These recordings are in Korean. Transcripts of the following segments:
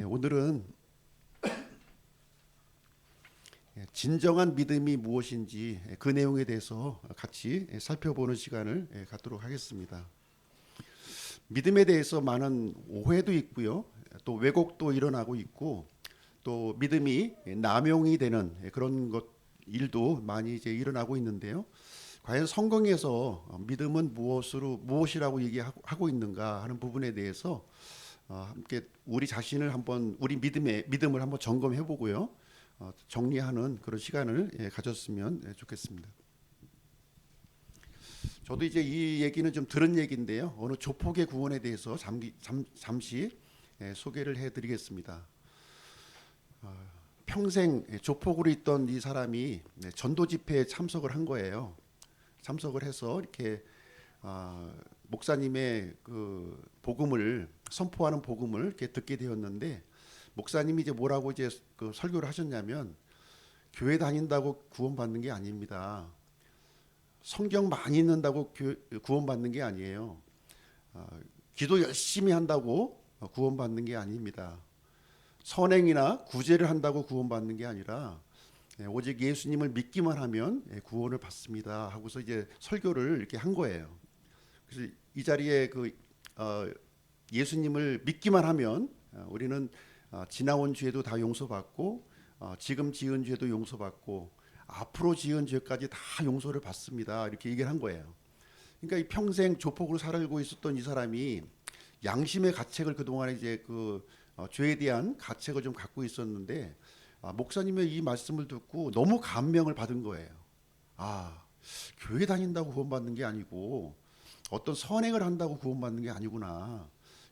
오늘은 진정한 믿음이 무엇인지 그 내용에 대해서 같이 살펴보는 시간을 갖도록 하겠습니다. 믿음에 대해서 많은 오해도 있고요. 또 왜곡도 일어나고 있고 또 믿음이 남용이 되는 그런 일도 많이 이제 일어나고 있는데요. 과연 성경에서 믿음은 무엇이라고 얘기하고 있는가 하는 부분에 대해서 함께 우리 자신을 한번 우리 믿음을 한번 점검해 보고요. 정리하는 그런 시간을 가졌으면 좋겠습니다. 저도 이제 이 얘기는 좀 들은 얘기인데요. 어느 조폭의 구원에 대해서 잠시 소개를 해드리겠습니다. 평생 조폭으로 있던 이 사람이 전도 집회에 참석을 한 거예요. 참석을 해서 이렇게 목사님의 그 복음을 선포하는 복음을 이렇게 듣게 되었는데 목사님이 이제 뭐라고 이제 그 설교를 하셨냐면 교회 다닌다고 구원받는 게 아닙니다. 성경 많이 읽는다고 구원받는 게 아니에요. 기도 열심히 한다고 구원받는 게 아닙니다. 선행이나 구제를 한다고 구원받는 게 아니라 오직 예수님을 믿기만 하면 구원을 받습니다. 하고서 이제 설교를 이렇게 한 거예요. 그래서 이 자리에 예수님을 믿기만 하면 우리는 지나온 죄도 다 용서받고 지금 지은 죄도 용서받고 앞으로 지은 죄까지 다 용서를 받습니다. 이렇게 얘기를 한 거예요. 그러니까 이 평생 조폭으로 살고 있었던 이 사람이 양심의 가책을 그동안에 이제 죄에 대한 가책을 좀 갖고 있었는데 목사님의 이 말씀을 듣고 너무 감명을 받은 거예요. 교회 다닌다고 구원받는 게 아니고 어떤 선행을 한다고 구원받는 게 아니구나.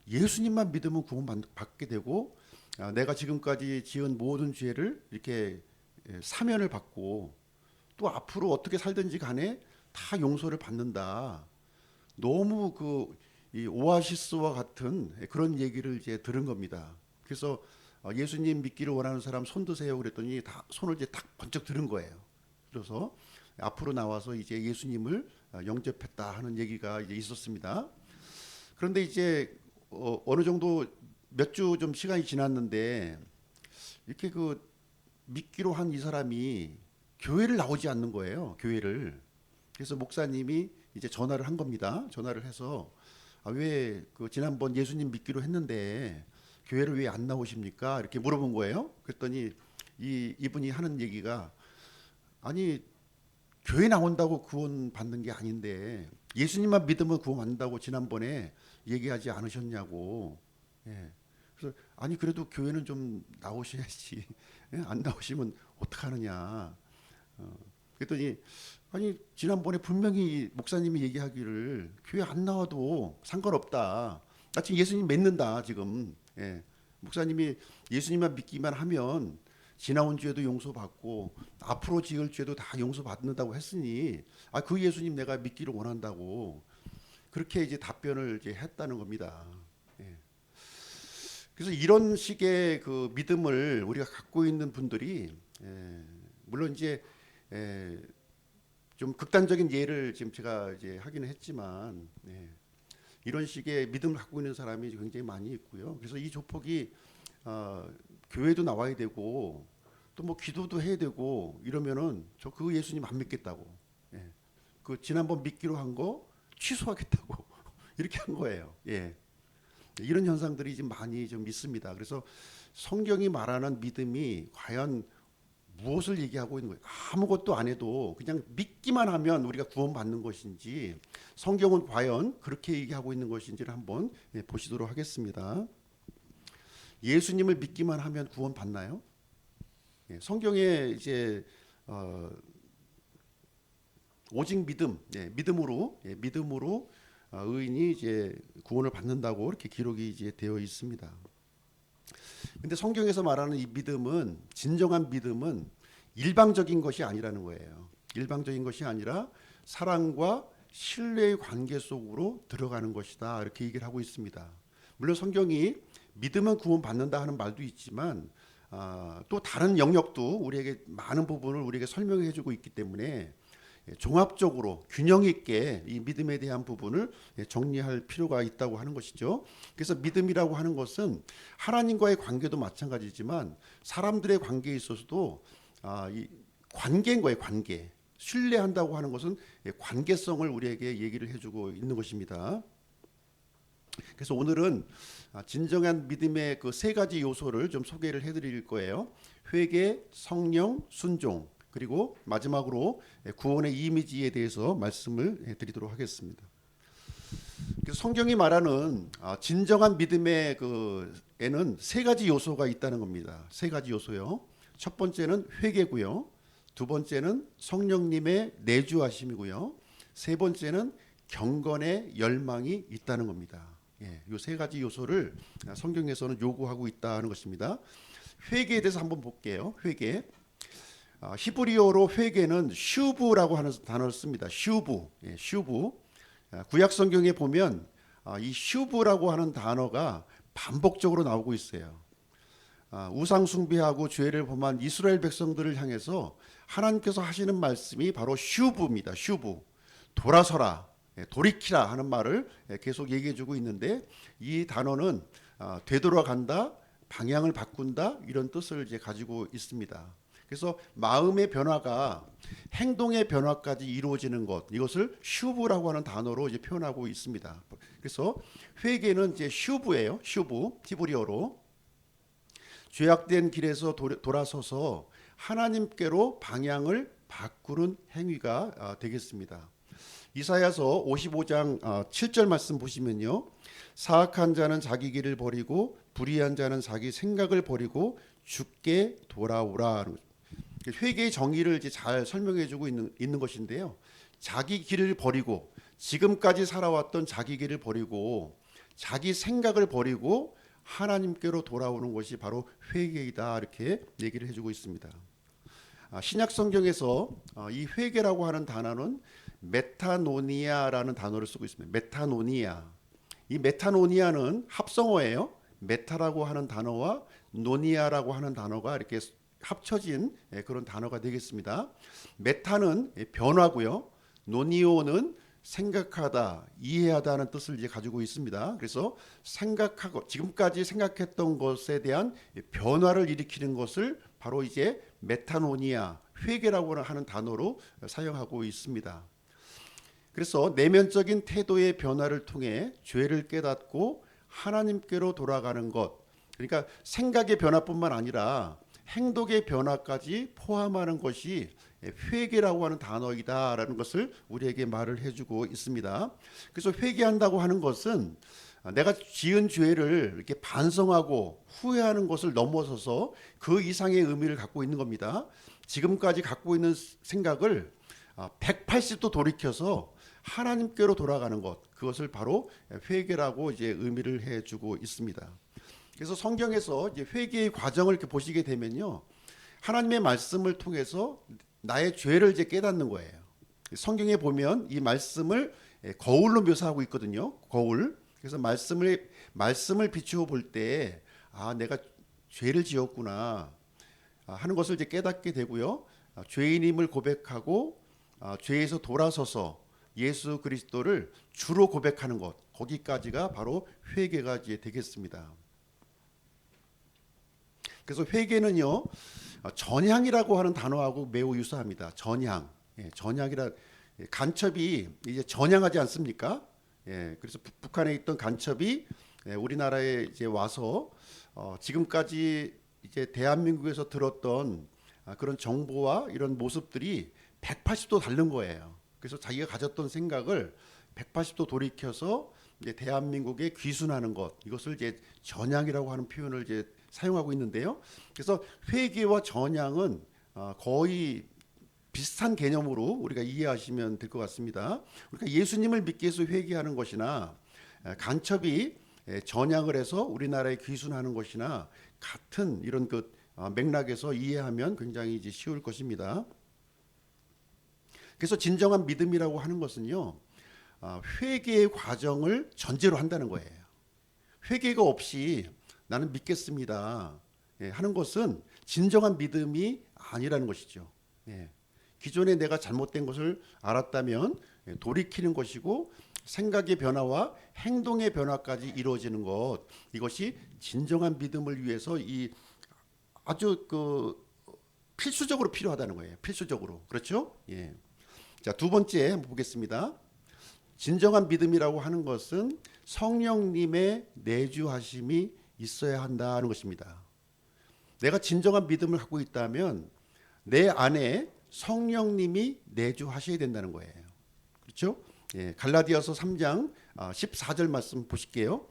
예수님만 믿으면 구원받게 되고 내가 지금까지 지은 모든 죄를 이렇게 사면을 받고 또 앞으로 어떻게 살든지 간에 다 용서를 받는다. 너무 이 오아시스와 같은 그런 얘기를 이제 들은 겁니다. 그래서 예수님 믿기를 원하는 사람 손 드세요 그랬더니 다 손을 이제 딱 번쩍 들은 거예요. 그래서 앞으로 나와서 이제 예수님을 영접했다 하는 얘기가 이제 있었습니다. 그런데 이제 어느 정도 몇 주 좀 시간이 지났는데 이렇게 믿기로 한 이 사람이 교회를 나오지 않는 거예요. 교회를. 그래서 목사님이 이제 전화를 한 겁니다. 전화를 해서 왜 지난번 예수님 믿기로 했는데 교회를 왜 안 나오십니까? 이렇게 물어본 거예요. 그랬더니 이분이 하는 얘기가 아니 교회 나온다고 구원 받는 게 아닌데 예수님만 믿으면 구원 받는다고 지난번에 얘기하지 않으셨냐고. 그래서 아니 그래도 교회는 좀 나오셔야지. 안 나오시면 어떡하느냐. 그랬더니 아니 지난번에 분명히 목사님이 얘기하기를 교회 안 나와도 상관없다. 나 지금 예수님 믿는다 지금. 목사님이 예수님만 믿기만 하면 지나온 죄도 용서받고 앞으로 지을 죄도 다 용서받는다고 했으니 그 예수님 내가 믿기를 원한다고 그렇게 이제 답변을 이제 했다는 겁니다. 그래서 이런 식의 믿음을 우리가 갖고 있는 분들이 물론 이제 좀 극단적인 예를 지금 제가 이제 하기는 했지만 이런 식의 믿음을 갖고 있는 사람이 굉장히 많이 있고요. 그래서 이 조폭이 교회도 나와야 되고 또 뭐 기도도 해야 되고 이러면은 저 그 예수님 안 믿겠다고. 지난번 믿기로 한 거 취소하겠다고 이렇게 한 거예요. 이런 현상들이 지금 많이 좀 있습니다. 그래서 성경이 말하는 믿음이 과연 무엇을 얘기하고 있는 거예요? 아무것도 안 해도 그냥 믿기만 하면 우리가 구원받는 것인지 성경은 과연 그렇게 얘기하고 있는 것인지를 한번 보시도록 하겠습니다. 예수님을 믿기만 하면 구원받나요? 성경에 이제 오직 믿음으로 의인이 이제 구원을 받는다고 이렇게 기록이 이제 되어 있습니다. 근데 성경에서 말하는 이 믿음은 진정한 믿음은 일방적인 것이 아니라는 거예요. 일방적인 것이 아니라 사랑과 신뢰의 관계 속으로 들어가는 것이다. 이렇게 얘기를 하고 있습니다. 물론 성경이 믿으면 구원받는다 하는 말도 있지만 또 다른 영역도 우리에게 많은 부분을 우리에게 설명해 주고 있기 때문에 종합적으로 균형 있게 이 믿음에 대한 부분을 정리할 필요가 있다고 하는 것이죠. 그래서 믿음이라고 하는 것은 하나님과의 관계도 마찬가지지만 사람들의 관계에 있어서도 이 관계인 거예요. 관계. 신뢰한다고 하는 것은 관계성을 우리에게 얘기를 해주고 있는 것입니다. 그래서 오늘은 진정한 믿음의 그 세 가지 요소를 좀 소개를 해드릴 거예요. 회개, 성령, 순종, 그리고 마지막으로 구원의 이미지에 대해서 말씀을 드리도록 하겠습니다. 그래서 성경이 말하는 진정한 믿음의 에는 세 가지 요소가 있다는 겁니다. 세 가지 요소요. 첫 번째는 회개고요. 두 번째는 성령님의 내주하심이고요. 세 번째는 경건의 열망이 있다는 겁니다. 이 세 가지 요소를 성경에서는 요구하고 있다는 것입니다. 회개에 대해서 한번 볼게요. 회개. 히브리어로 회개는 슈브라고 하는 단어를 씁니다. 슈브. 슈브. 구약 성경에 보면 이 슈브라고 하는 단어가 반복적으로 나오고 있어요. 우상 숭배하고 죄를 범한 이스라엘 백성들을 향해서 하나님께서 하시는 말씀이 바로 슈브입니다. 슈브. 돌아서라. 돌이키라 하는 말을 계속 얘기해주고 있는데 이 단어는 되돌아간다, 방향을 바꾼다 이런 뜻을 이제 가지고 있습니다. 그래서 마음의 변화가 행동의 변화까지 이루어지는 것, 이것을 슈브라고 하는 단어로 이제 표현하고 있습니다. 그래서 회개는 이제 슈브예요. 슈브, 히브리어로 죄악된 길에서 돌아서서 하나님께로 방향을 바꾸는 행위가 되겠습니다. 이사야서 55장 7절 말씀 보시면요. 사악한 자는 자기 길을 버리고 불의한 자는 자기 생각을 버리고 주께 돌아오라. 회개의 정의를 이제 잘 설명해주고 있는 것인데요. 자기 길을 버리고 지금까지 살아왔던 자기 길을 버리고 자기 생각을 버리고 하나님께로 돌아오는 것이 바로 회개이다 이렇게 얘기를 해주고 있습니다. 신약 성경에서 이 회개라고 하는 단어는 메타노니아라는 단어를 쓰고 있습니다. 메타노니아. 이 메타노니아는 합성어예요. 메타라고 하는 단어와 노니아라고 하는 단어가 이렇게 합쳐진 그런 단어가 되겠습니다. 메타는 변화고요. 노니오는 생각하다, 이해하다는 뜻을 이제 가지고 있습니다. 그래서 생각하고 지금까지 생각했던 것에 대한 변화를 일으키는 것을 바로 이제 메타노니아, 회개라고 하는 단어로 사용하고 있습니다. 그래서 내면적인 태도의 변화를 통해 죄를 깨닫고 하나님께로 돌아가는 것. 그러니까 생각의 변화뿐만 아니라 행동의 변화까지 포함하는 것이 회개라고 하는 단어이다라는 것을 우리에게 말을 해주고 있습니다. 그래서 회개한다고 하는 것은 내가 지은 죄를 이렇게 반성하고 후회하는 것을 넘어서서 그 이상의 의미를 갖고 있는 겁니다. 지금까지 갖고 있는 생각을 180도 돌이켜서 하나님께로 돌아가는 것, 그것을 바로 회개라고 이제 의미를 해주고 있습니다. 그래서 성경에서 이제 회개의 과정을 이렇게 보시게 되면요, 하나님의 말씀을 통해서 나의 죄를 이제 깨닫는 거예요. 성경에 보면 이 말씀을 거울로 묘사하고 있거든요. 거울. 그래서 말씀을 비추어 볼 때, 내가 죄를 지었구나 하는 것을 이제 깨닫게 되고요. 죄인임을 고백하고 죄에서 돌아서서 예수 그리스도를 주로 고백하는 것, 거기까지가 바로 회개가 이제 되겠습니다. 그래서 회개는요, 전향이라고 하는 단어하고 매우 유사합니다. 전향, 전향이라 간첩이 이제 전향하지 않습니까? 그래서 북한에 있던 간첩이 우리나라에 이제 와서 지금까지 이제 대한민국에서 들었던 그런 정보와 이런 모습들이 180도 다른 거예요. 그래서 자기가 가졌던 생각을 180도 돌이켜서 이제 대한민국에 귀순하는 것, 이것을 이제 전향이라고 하는 표현을 이제 사용하고 있는데요. 그래서 회개와 전향은 거의 비슷한 개념으로 우리가 이해하시면 될 것 같습니다. 우리가 예수님을 믿기 위해서 회개하는 것이나 간첩이 전향을 해서 우리나라에 귀순하는 것이나 같은 이런 그 맥락에서 이해하면 굉장히 이제 쉬울 것입니다. 그래서 진정한 믿음이라고 하는 것은요, 회개의 과정을 전제로 한다는 거예요. 회개가 없이 나는 믿겠습니다 하는 것은 진정한 믿음이 아니라는 것이죠. 기존에 내가 잘못된 것을 알았다면 돌이키는 것이고 생각의 변화와 행동의 변화까지 이루어지는 것, 이것이 진정한 믿음을 위해서 이 아주 필수적으로 필요하다는 거예요. 필수적으로. 그렇죠? 예. 자, 두 번째 한번 보겠습니다. 진정한 믿음이라고 하는 것은 성령님의 내주하심이 있어야 한다는 것입니다. 내가 진정한 믿음을 갖고 있다면 내 안에 성령님이 내주하셔야 된다는 거예요. 그렇죠? 예, 갈라디아서 3장 14절 말씀 보실게요.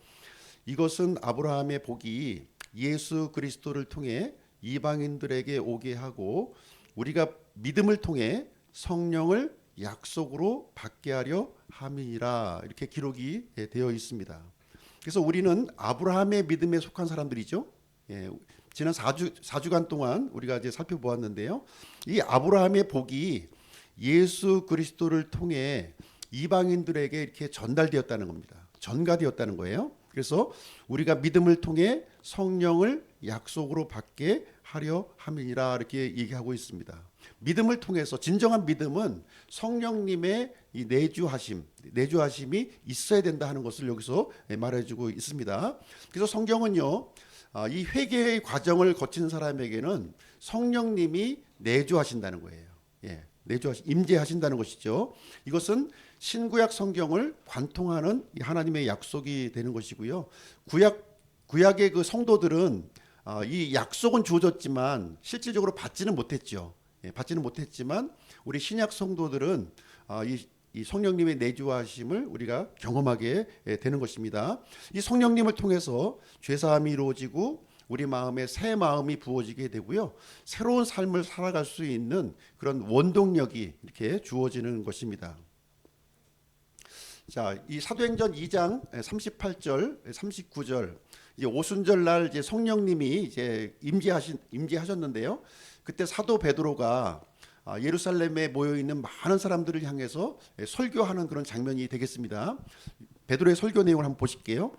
이것은 아브라함의 복이 예수 그리스도를 통해 이방인들에게 오게 하고 우리가 믿음을 통해 성령을 약속으로 받게 하려 함이니라, 이렇게 기록이 되어 있습니다. 그래서 우리는 아브라함의 믿음에 속한 사람들이죠. 예, 지난 4주간 동안 우리가 이제 살펴보았는데요. 이 아브라함의 복이 예수 그리스도를 통해 이방인들에게 이렇게 전달되었다는 겁니다. 전가되었다는 거예요. 그래서 우리가 믿음을 통해 성령을 약속으로 받게 하려 함이니라, 이렇게 얘기하고 있습니다. 믿음을 통해서, 진정한 믿음은 성령님의 이 내주하심이 있어야 된다 하는 것을 여기서 말해주고 있습니다. 그래서 성경은요, 이 회개의 과정을 거친 사람에게는 성령님이 내주하신다는 거예요. 예, 임재하신다는 것이죠. 이것은 신구약 성경을 관통하는 하나님의 약속이 되는 것이고요. 구약의 그 성도들은 이 약속은 주어졌지만 실질적으로 받지는 못했죠. 예, 받지는 못했지만 우리 신약 성도들은 이 성령님의 내주하심을 우리가 경험하게 되는 것입니다. 이 성령님을 통해서 죄사함이 이루어지고 우리 마음에 새 마음이 부어지게 되고요. 새로운 삶을 살아갈 수 있는 그런 원동력이 이렇게 주어지는 것입니다. 자, 이 사도행전 2장 38절, 39절, 이제 오순절 날 이제 성령님이 이제 임재하셨는데요. 그때 사도 베드로가 예루살렘에 모여 있는 많은 사람들을 향해서 설교하는 그런 장면이 되겠습니다. 베드로의 설교 내용을 한번 보실게요.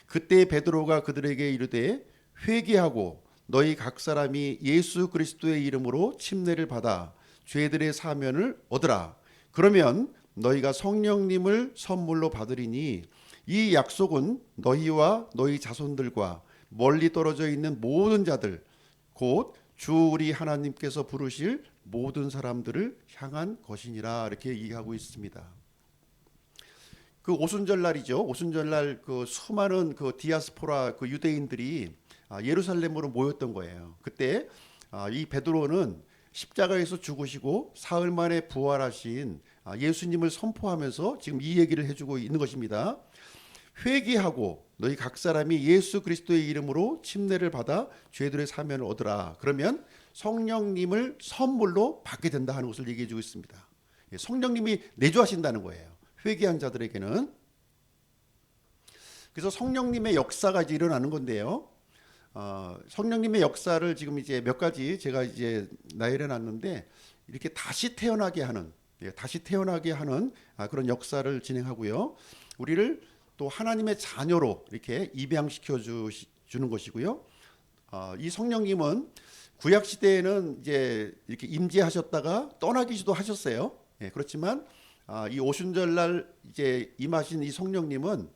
그때 베드로가 그들에게 이르되 회개하고 너희 각 사람이 예수 그리스도의 이름으로 침례를 받아 죄들의 사면을 얻으라. 그러면 너희가 성령님을 선물로 받으리니 이 약속은 너희와 너희 자손들과 멀리 떨어져 있는 모든 자들 곧 주 우리 하나님께서 부르실 모든 사람들을 향한 것이니라, 이렇게 얘기하고 있습니다. 그 오순절 날이죠. 오순절 날 그 수많은 그 디아스포라 그 유대인들이 예루살렘으로 모였던 거예요. 그때 이 베드로는 십자가에서 죽으시고 사흘 만에 부활하신 예수님을 선포하면서 지금 이 얘기를 해주고 있는 것입니다. 회개하고 너희 각 사람이 예수 그리스도의 이름으로 침례를 받아 죄들의 사면을 얻으라. 그러면 성령님을 선물로 받게 된다 하는 것을 얘기해 주고 있습니다. 성령님이 내주하신다는 거예요. 회개한 자들에게는. 그래서 성령님의 역사가 이제 일어나는 건데요. 성령님의 역사를 지금 이제 몇 가지 제가 이제 나열해 놨는데, 이렇게 다시 태어나게 하는 그런 역사를 진행하고요. 우리를 또 하나님의 자녀로 이렇게 입양시켜 주는 것이고요. 이 성령님은 구약 시대에는 이제 이렇게 임재하셨다가 떠나기도 하셨어요. 예, 그렇지만 이 오순절날 이제 임하신 이 성령님은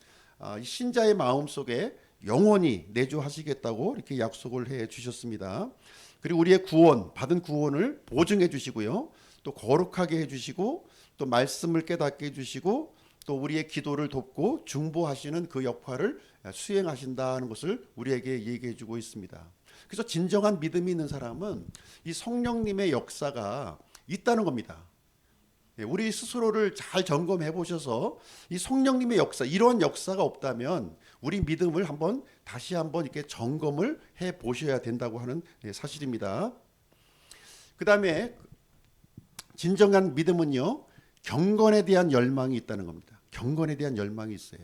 이 신자의 마음 속에 영원히 내주하시겠다고 이렇게 약속을 해 주셨습니다. 그리고 우리의 받은 구원을 보증해 주시고요. 또 거룩하게 해 주시고 또 말씀을 깨닫게 해 주시고 또 우리의 기도를 돕고 중보하시는 그 역할을 수행하신다는 것을 우리에게 얘기해 주고 있습니다. 그래서 진정한 믿음이 있는 사람은 이 성령님의 역사가 있다는 겁니다. 우리 스스로를 잘 점검해 보셔서 이 성령님의 역사, 이러한 역사가 없다면 우리 믿음을 다시 한번 이렇게 점검을 해 보셔야 된다고 하는 사실입니다. 그 다음에 진정한 믿음은요, 경건에 대한 열망이 있다는 겁니다. 경건에 대한 열망이 있어요.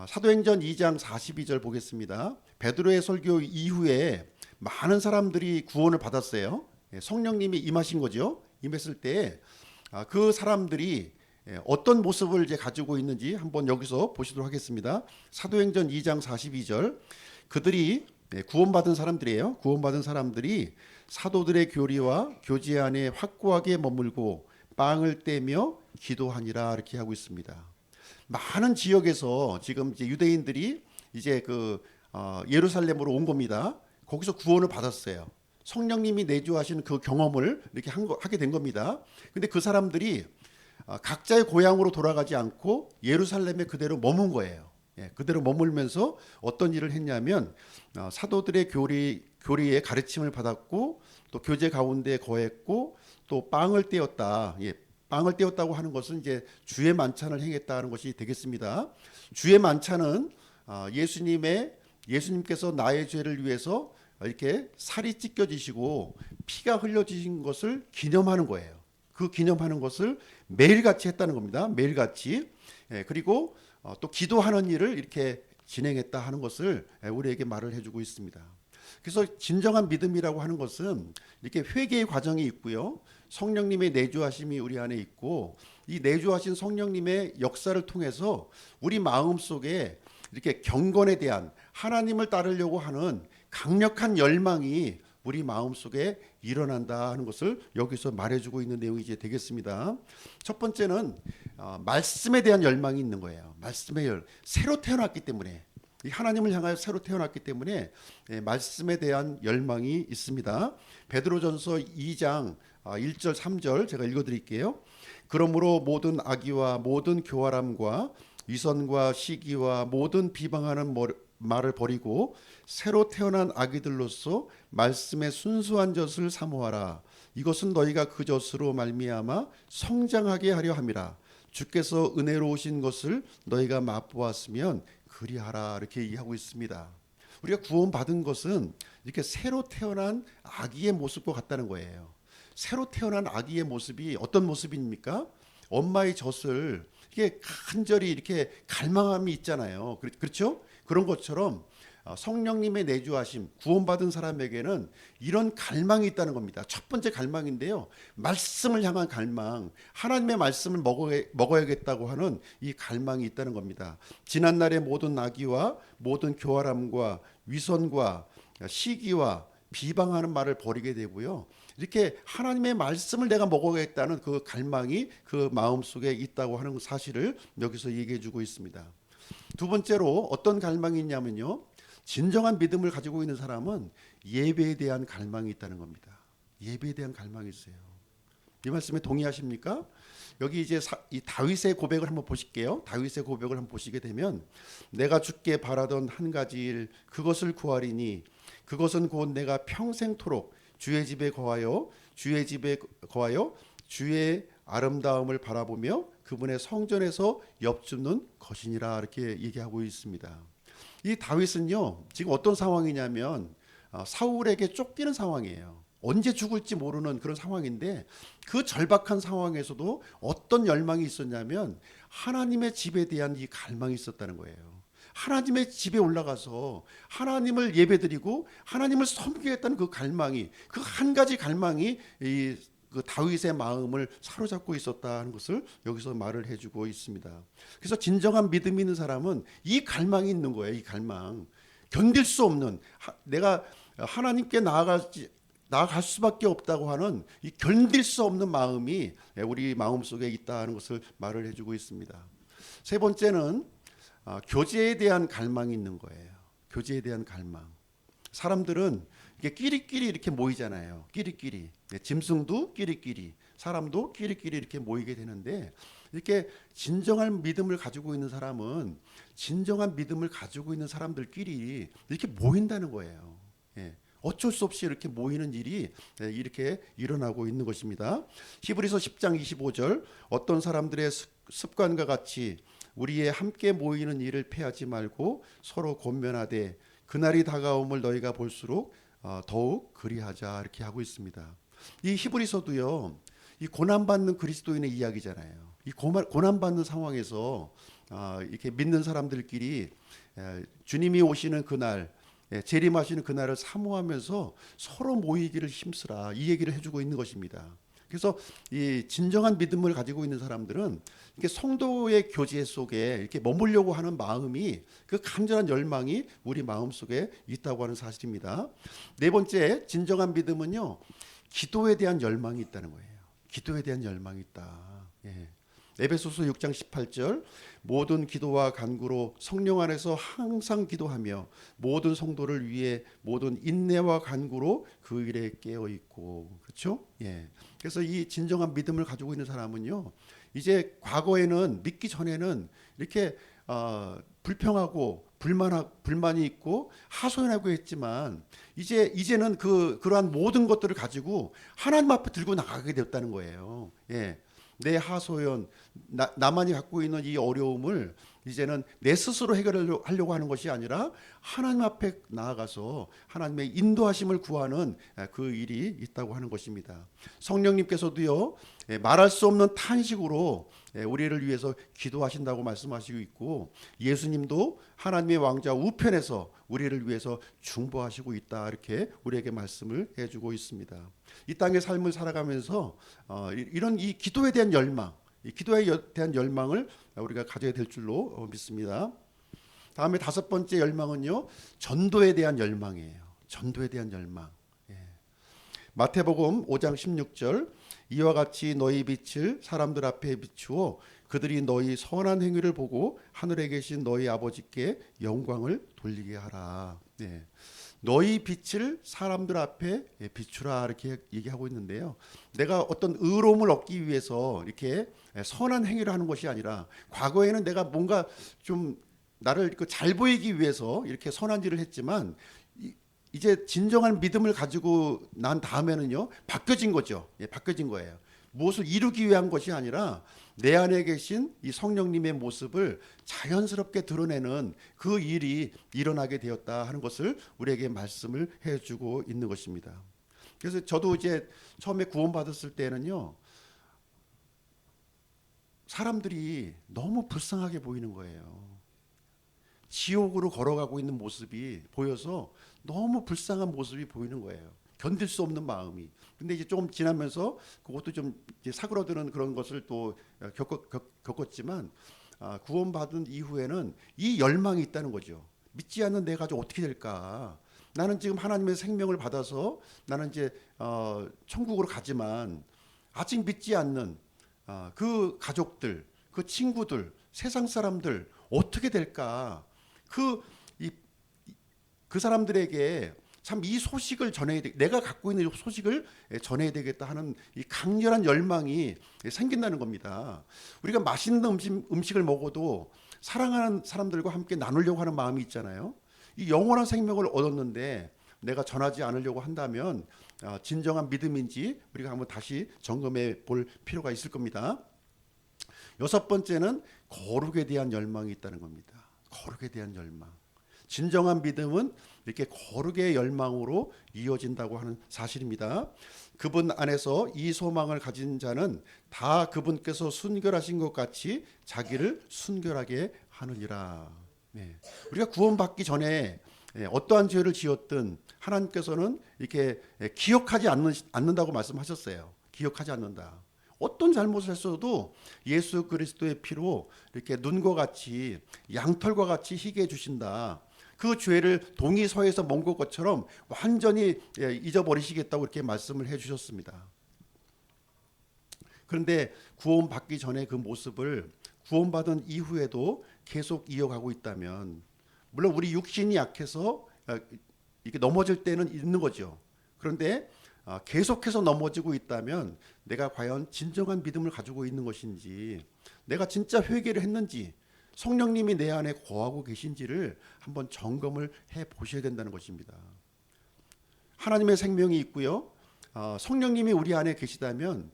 사도행전 2장 42절 보겠습니다. 베드로의 설교 이후에 많은 사람들이 구원을 받았어요. 성령님이 임하신 거죠. 임했을 때 그 사람들이 어떤 모습을 이제 가지고 있는지 한번 여기서 보시도록 하겠습니다. 사도행전 2장 42절, 그들이 구원받은 사람들이에요. 구원받은 사람들이 사도들의 교리와 교제 안에 확고하게 머물고 빵을 떼며 기도하니라 이렇게 하고 있습니다. 많은 지역에서 지금 이제 유대인들이 이제 예루살렘으로 온 겁니다. 거기서 구원을 받았어요. 성령님이 내주하신 그 경험을 이렇게 하게 된 겁니다. 근데 그 사람들이 각자의 고향으로 돌아가지 않고 예루살렘에 그대로 머문 거예요. 그대로 머물면서 어떤 일을 했냐면 사도들의 교리의 가르침을 받았고 또 교제 가운데 거했고 또 빵을 떼었다. 빵을 떼었다고 하는 것은 이제 주의 만찬을 행했다는 것이 되겠습니다. 주의 만찬은 예수님께서 나의 죄를 위해서 이렇게 살이 찢겨지시고 피가 흘려지신 것을 기념하는 거예요. 그 기념하는 것을 매일같이 했다는 겁니다. 매일같이. 그리고 또 기도하는 일을 이렇게 진행했다 하는 것을 우리에게 말을 해주고 있습니다. 그래서 진정한 믿음이라고 하는 것은 이렇게 회개의 과정이 있고요. 성령님의 내주하심이 우리 안에 있고 이 내주하신 성령님의 역사를 통해서 우리 마음 속에 이렇게 경건에 대한 하나님을 따르려고 하는 강력한 열망이 우리 마음속에 일어난다 하는 것을 여기서 말해주고 있는 내용이 이제 되겠습니다. 첫 번째는 말씀에 대한 열망이 있는 거예요. 새로 태어났기 때문에 이 하나님을 향하여 새로 태어났기 때문에 말씀에 대한 열망이 있습니다. 베드로전서 2장 1절 3절 제가 읽어드릴게요. 그러므로 모든 악의와 모든 교활함과 위선과 시기와 모든 비방하는 말을 버리고 새로 태어난 아기들로서 말씀의 순수한 젖을 사모하라. 이것은 너희가 그 젖으로 말미암아 성장하게 하려 함이라. 주께서 은혜로우신 것을 너희가 맛보았으면 그리하라. 이렇게 얘기하고 있습니다. 우리가 구원받은 것은 이렇게 새로 태어난 아기의 모습과 같다는 거예요. 새로 태어난 아기의 모습이 어떤 모습입니까? 엄마의 젖을 이게 간절히 이렇게 갈망함이 있잖아요. 그렇죠? 그런 것처럼 성령님의 내주하심, 구원받은 사람에게는 이런 갈망이 있다는 겁니다. 첫 번째 갈망인데요. 말씀을 향한 갈망, 하나님의 말씀을 먹어야겠다고 하는 이 갈망이 있다는 겁니다. 지난날의 모든 악의와 모든 교활함과 위선과 시기와 비방하는 말을 버리게 되고요. 이렇게 하나님의 말씀을 내가 먹어야겠다는 그 갈망이 그 마음속에 있다고 하는 사실을 여기서 얘기해 주고 있습니다. 두 번째로 어떤 갈망이 있냐면요. 진정한 믿음을 가지고 있는 사람은 예배에 대한 갈망이 있다는 겁니다. 예배에 대한 갈망이 있어요. 이 말씀에 동의하십니까? 여기 이제 이 다윗의 고백을 한번 보실게요. 다윗의 고백을 한번 보시게 되면 내가 주께 바라던 한 가지 일 그것을 구하리니 그것은 곧 내가 평생토록 주의 집에 거하여 주의 아름다움을 바라보며 그분의 성전에서 엽줍는 것이니라 이렇게 얘기하고 있습니다. 이 다윗은요 지금 어떤 상황이냐면 사울에게 쫓기는 상황이에요. 언제 죽을지 모르는 그런 상황인데 그 절박한 상황에서도 어떤 열망이 있었냐면 하나님의 집에 대한 이 갈망이 있었다는 거예요. 하나님의 집에 올라가서 하나님을 예배드리고 하나님을 섬기겠다는 그 갈망이 그 한 가지 갈망이 그 다윗의 마음을 사로잡고 있었다는 것을 여기서 말을 해주고 있습니다. 그래서 진정한 믿음이 있는 사람은 이 갈망이 있는 거예요. 이 갈망 견딜 수 없는 내가 하나님께 나아갈 수밖에 없다고 하는 이 견딜 수 없는 마음이 우리 마음속에 있다는 것을 말을 해주고 있습니다. 세 번째는 교제에 대한 갈망이 있는 거예요. 교제에 대한 갈망. 사람들은 이게 끼리끼리 이렇게 모이잖아요. 끼리끼리. 짐승도 끼리끼리, 사람도 끼리끼리 이렇게 모이게 되는데 이렇게 진정한 믿음을 가지고 있는 사람은 진정한 믿음을 가지고 있는 사람들끼리 이렇게 모인다는 거예요. 어쩔 수 없이 이렇게 모이는 일이 이렇게 일어나고 있는 것입니다. 히브리서 10장 25절 어떤 사람들의 습관과 같이 우리의 함께 모이는 일을 패하지 말고 서로 권면하되 그날이 다가옴을 너희가 볼수록 더욱 그리하자 이렇게 하고 있습니다. 이 히브리서도요. 이 고난받는 그리스도인의 이야기잖아요. 이 고난받는 상황에서 이렇게 믿는 사람들끼리 주님이 오시는 그날 재림하시는 그날을 사모하면서 서로 모이기를 힘쓰라 이 얘기를 해주고 있는 것입니다. 그래서 이 진정한 믿음을 가지고 있는 사람들은 이렇게 성도의 교제 속에 이렇게 머물려고 하는 마음이, 그 간절한 열망이 우리 마음 속에 있다고 하는 사실입니다. 네 번째, 진정한 믿음은요, 기도에 대한 열망이 있다는 거예요. 기도에 대한 열망이 있다. 예. 에베소서 6장 18절, 모든 기도와 간구로 성령 안에서 항상 기도하며 모든 성도를 위해 모든 인내와 간구로 그 일에 깨어 있고. 그렇죠? 예. 그래서 이 진정한 믿음을 가지고 있는 사람은요, 이제 과거에는, 믿기 전에는 이렇게 불평하고 불만이 있고 하소연하고 했지만, 이제는 그러한 모든 것들을 가지고 하나님 앞에 들고 나가게 되었다는 거예요. 예. 내 하소연, 나만이 갖고 있는 이 어려움을 이제는 내 스스로 해결하려고 하는 것이 아니라 하나님 앞에 나아가서 하나님의 인도하심을 구하는 그 일이 있다고 하는 것입니다. 성령님께서도요, 말할 수 없는 탄식으로 우리를 위해서 기도하신다고 말씀하시고 있고, 예수님도 하나님의 왕좌 우편에서 우리를 위해서 중보하시고 있다, 이렇게 우리에게 말씀을 해주고 있습니다. 이 땅의 삶을 살아가면서 이런 이 기도에 대한 열망, 이 기도에 대한 열망을 우리가 가져야 될 줄로 믿습니다. 다음에 다섯 번째 열망은요, 전도에 대한 열망이에요. 전도에 대한 열망. 예. 마태복음 5장 16절, 이와 같이 너희 빛을 사람들 앞에 비추어 그들이 너희 선한 행위를 보고 하늘에 계신 너희 아버지께 영광을 돌리게 하라. 네. 너희 빛을 사람들 앞에 비추라, 이렇게 얘기하고 있는데요. 내가 어떤 의로움을 얻기 위해서 이렇게 선한 행위를 하는 것이 아니라, 과거에는 내가 뭔가 좀 나를 잘 보이기 위해서 이렇게 선한 일을 했지만, 이제 진정한 믿음을 가지고 난 다음에는요, 바뀌어진 거죠. 예, 바뀌어진 거예요. 무엇을 이루기 위한 것이 아니라 내 안에 계신 이 성령님의 모습을 자연스럽게 드러내는 그 일이 일어나게 되었다 하는 것을 우리에게 말씀을 해주고 있는 것입니다. 그래서 저도 이제 처음에 구원받았을 때는요, 사람들이 너무 불쌍하게 보이는 거예요. 지옥으로 걸어가고 있는 모습이 보여서 너무 불쌍한 모습이 보이는 거예요. 견딜 수 없는 마음이. 근데 이제 조금 지나면서 그것도 좀 이제 사그러드는 그런 것을 또 겪었지만, 구원받은 이후에는 이 열망이 있다는 거죠. 믿지 않는 내 가족 어떻게 될까? 나는 지금 하나님의 생명을 받아서 나는 이제 천국으로 가지만, 아직 믿지 않는 그 가족들, 그 친구들, 세상 사람들 어떻게 될까? 그 사람들에게 참 이 소식을 전해야 돼, 내가 갖고 있는 소식을 전해야 되겠다 하는 이 강렬한 열망이 생긴다는 겁니다. 우리가 맛있는 음식을 먹어도 사랑하는 사람들과 함께 나누려고 하는 마음이 있잖아요. 이 영원한 생명을 얻었는데 내가 전하지 않으려고 한다면 진정한 믿음인지 우리가 한번 다시 점검해 볼 필요가 있을 겁니다. 여섯 번째는 거룩에 대한 열망이 있다는 겁니다. 거룩에 대한 열망. 진정한 믿음은 이렇게 거룩의 열망으로 이어진다고 하는 사실입니다. 그분 안에서 이 소망을 가진 자는 다 그분께서 순결하신 것 같이 자기를 순결하게 하느니라. 네. 우리가 구원받기 전에 어떠한 죄를 지었든 하나님께서는 이렇게 기억하지 않는다고 말씀하셨어요. 기억하지 않는다. 어떤 잘못을 했어도 예수 그리스도의 피로 이렇게 눈과 같이, 양털과 같이 희게 해주신다. 그 죄를 동이 서에서 먼 것처럼 완전히 잊어버리시겠다고 이렇게 말씀을 해주셨습니다. 그런데 구원받기 전에 그 모습을 구원받은 이후에도 계속 이어가고 있다면, 물론 우리 육신이 약해서 이렇게 넘어질 때는 있는 거죠. 그런데 계속해서 넘어지고 있다면 내가 과연 진정한 믿음을 가지고 있는 것인지, 내가 진짜 회개를 했는지, 성령님이 내 안에 거하고 계신지를 한번 점검을 해 보셔야 된다는 것입니다. 하나님의 생명이 있고요, 성령님이 우리 안에 계시다면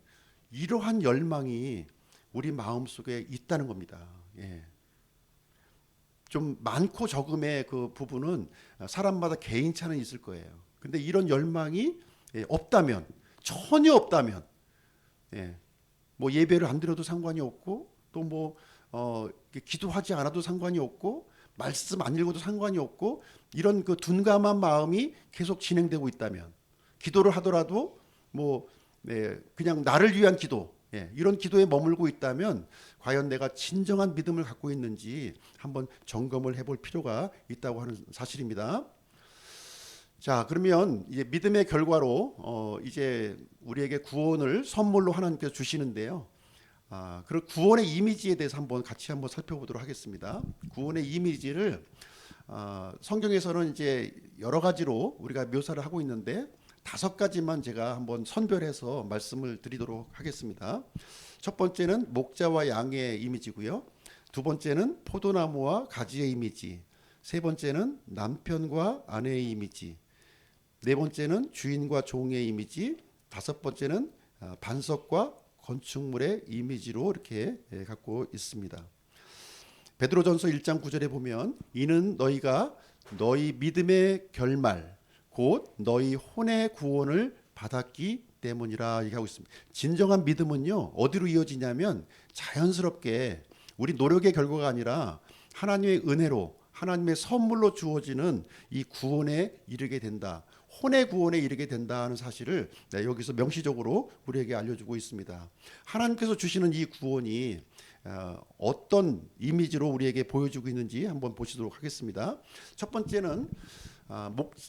이러한 열망이 우리 마음속에 있다는 겁니다. 예. 좀 많고 적음의 그 부분은 사람마다 개인차는 있을 거예요. 근데 이런 열망이 없다면, 전혀 없다면, 뭐 예배를 안 드려도 상관이 없고, 또 뭐 기도하지 않아도 상관이 없고, 말씀 안 읽어도 상관이 없고, 이런 그 둔감한 마음이 계속 진행되고 있다면, 기도를 하더라도 뭐 그냥 나를 위한 기도, 이런 기도에 머물고 있다면 과연 내가 진정한 믿음을 갖고 있는지 한번 점검을 해볼 필요가 있다고 하는 사실입니다. 자, 그러면 이제 믿음의 결과로 이제 우리에게 구원을 선물로 하나님께서 주시는데요. 그 구원의 이미지에 대해서 같이 한번 살펴보도록 하겠습니다. 구원의 이미지를 성경에서는 이제 여러 가지로 우리가 묘사를 하고 있는데 5가지만 제가 한번 선별해서 말씀을 드리도록 하겠습니다. 첫 번째는 목자와 양의 이미지고요. 두 번째는 포도나무와 가지의 이미지. 세 번째는 남편과 아내의 이미지. 네 번째는 주인과 종의 이미지. 다섯 번째는 반석과 건축물의 이미지로 이렇게 갖고 있습니다. 베드로전서 1장 9절에 보면 이는 너희가 너희 믿음의 결말 곧 너희 혼의 구원을 받았기 때문이라 얘기하고 있습니다. 진정한 믿음은요 어디로 이어지냐면 자연스럽게 우리 노력의 결과가 아니라 하나님의 은혜로 하나님의 선물로 주어지는 이 구원에 이르게 된다. 혼의 구원에 이르게 된다는 사실을 여기서 명시적으로 우리에게 알려주고 있습니다. 하나님께서 주시는 이 구원이 어떤 이미지로 우리에게 보여주고 있는지 한번 보시도록 하겠습니다. 첫 번째는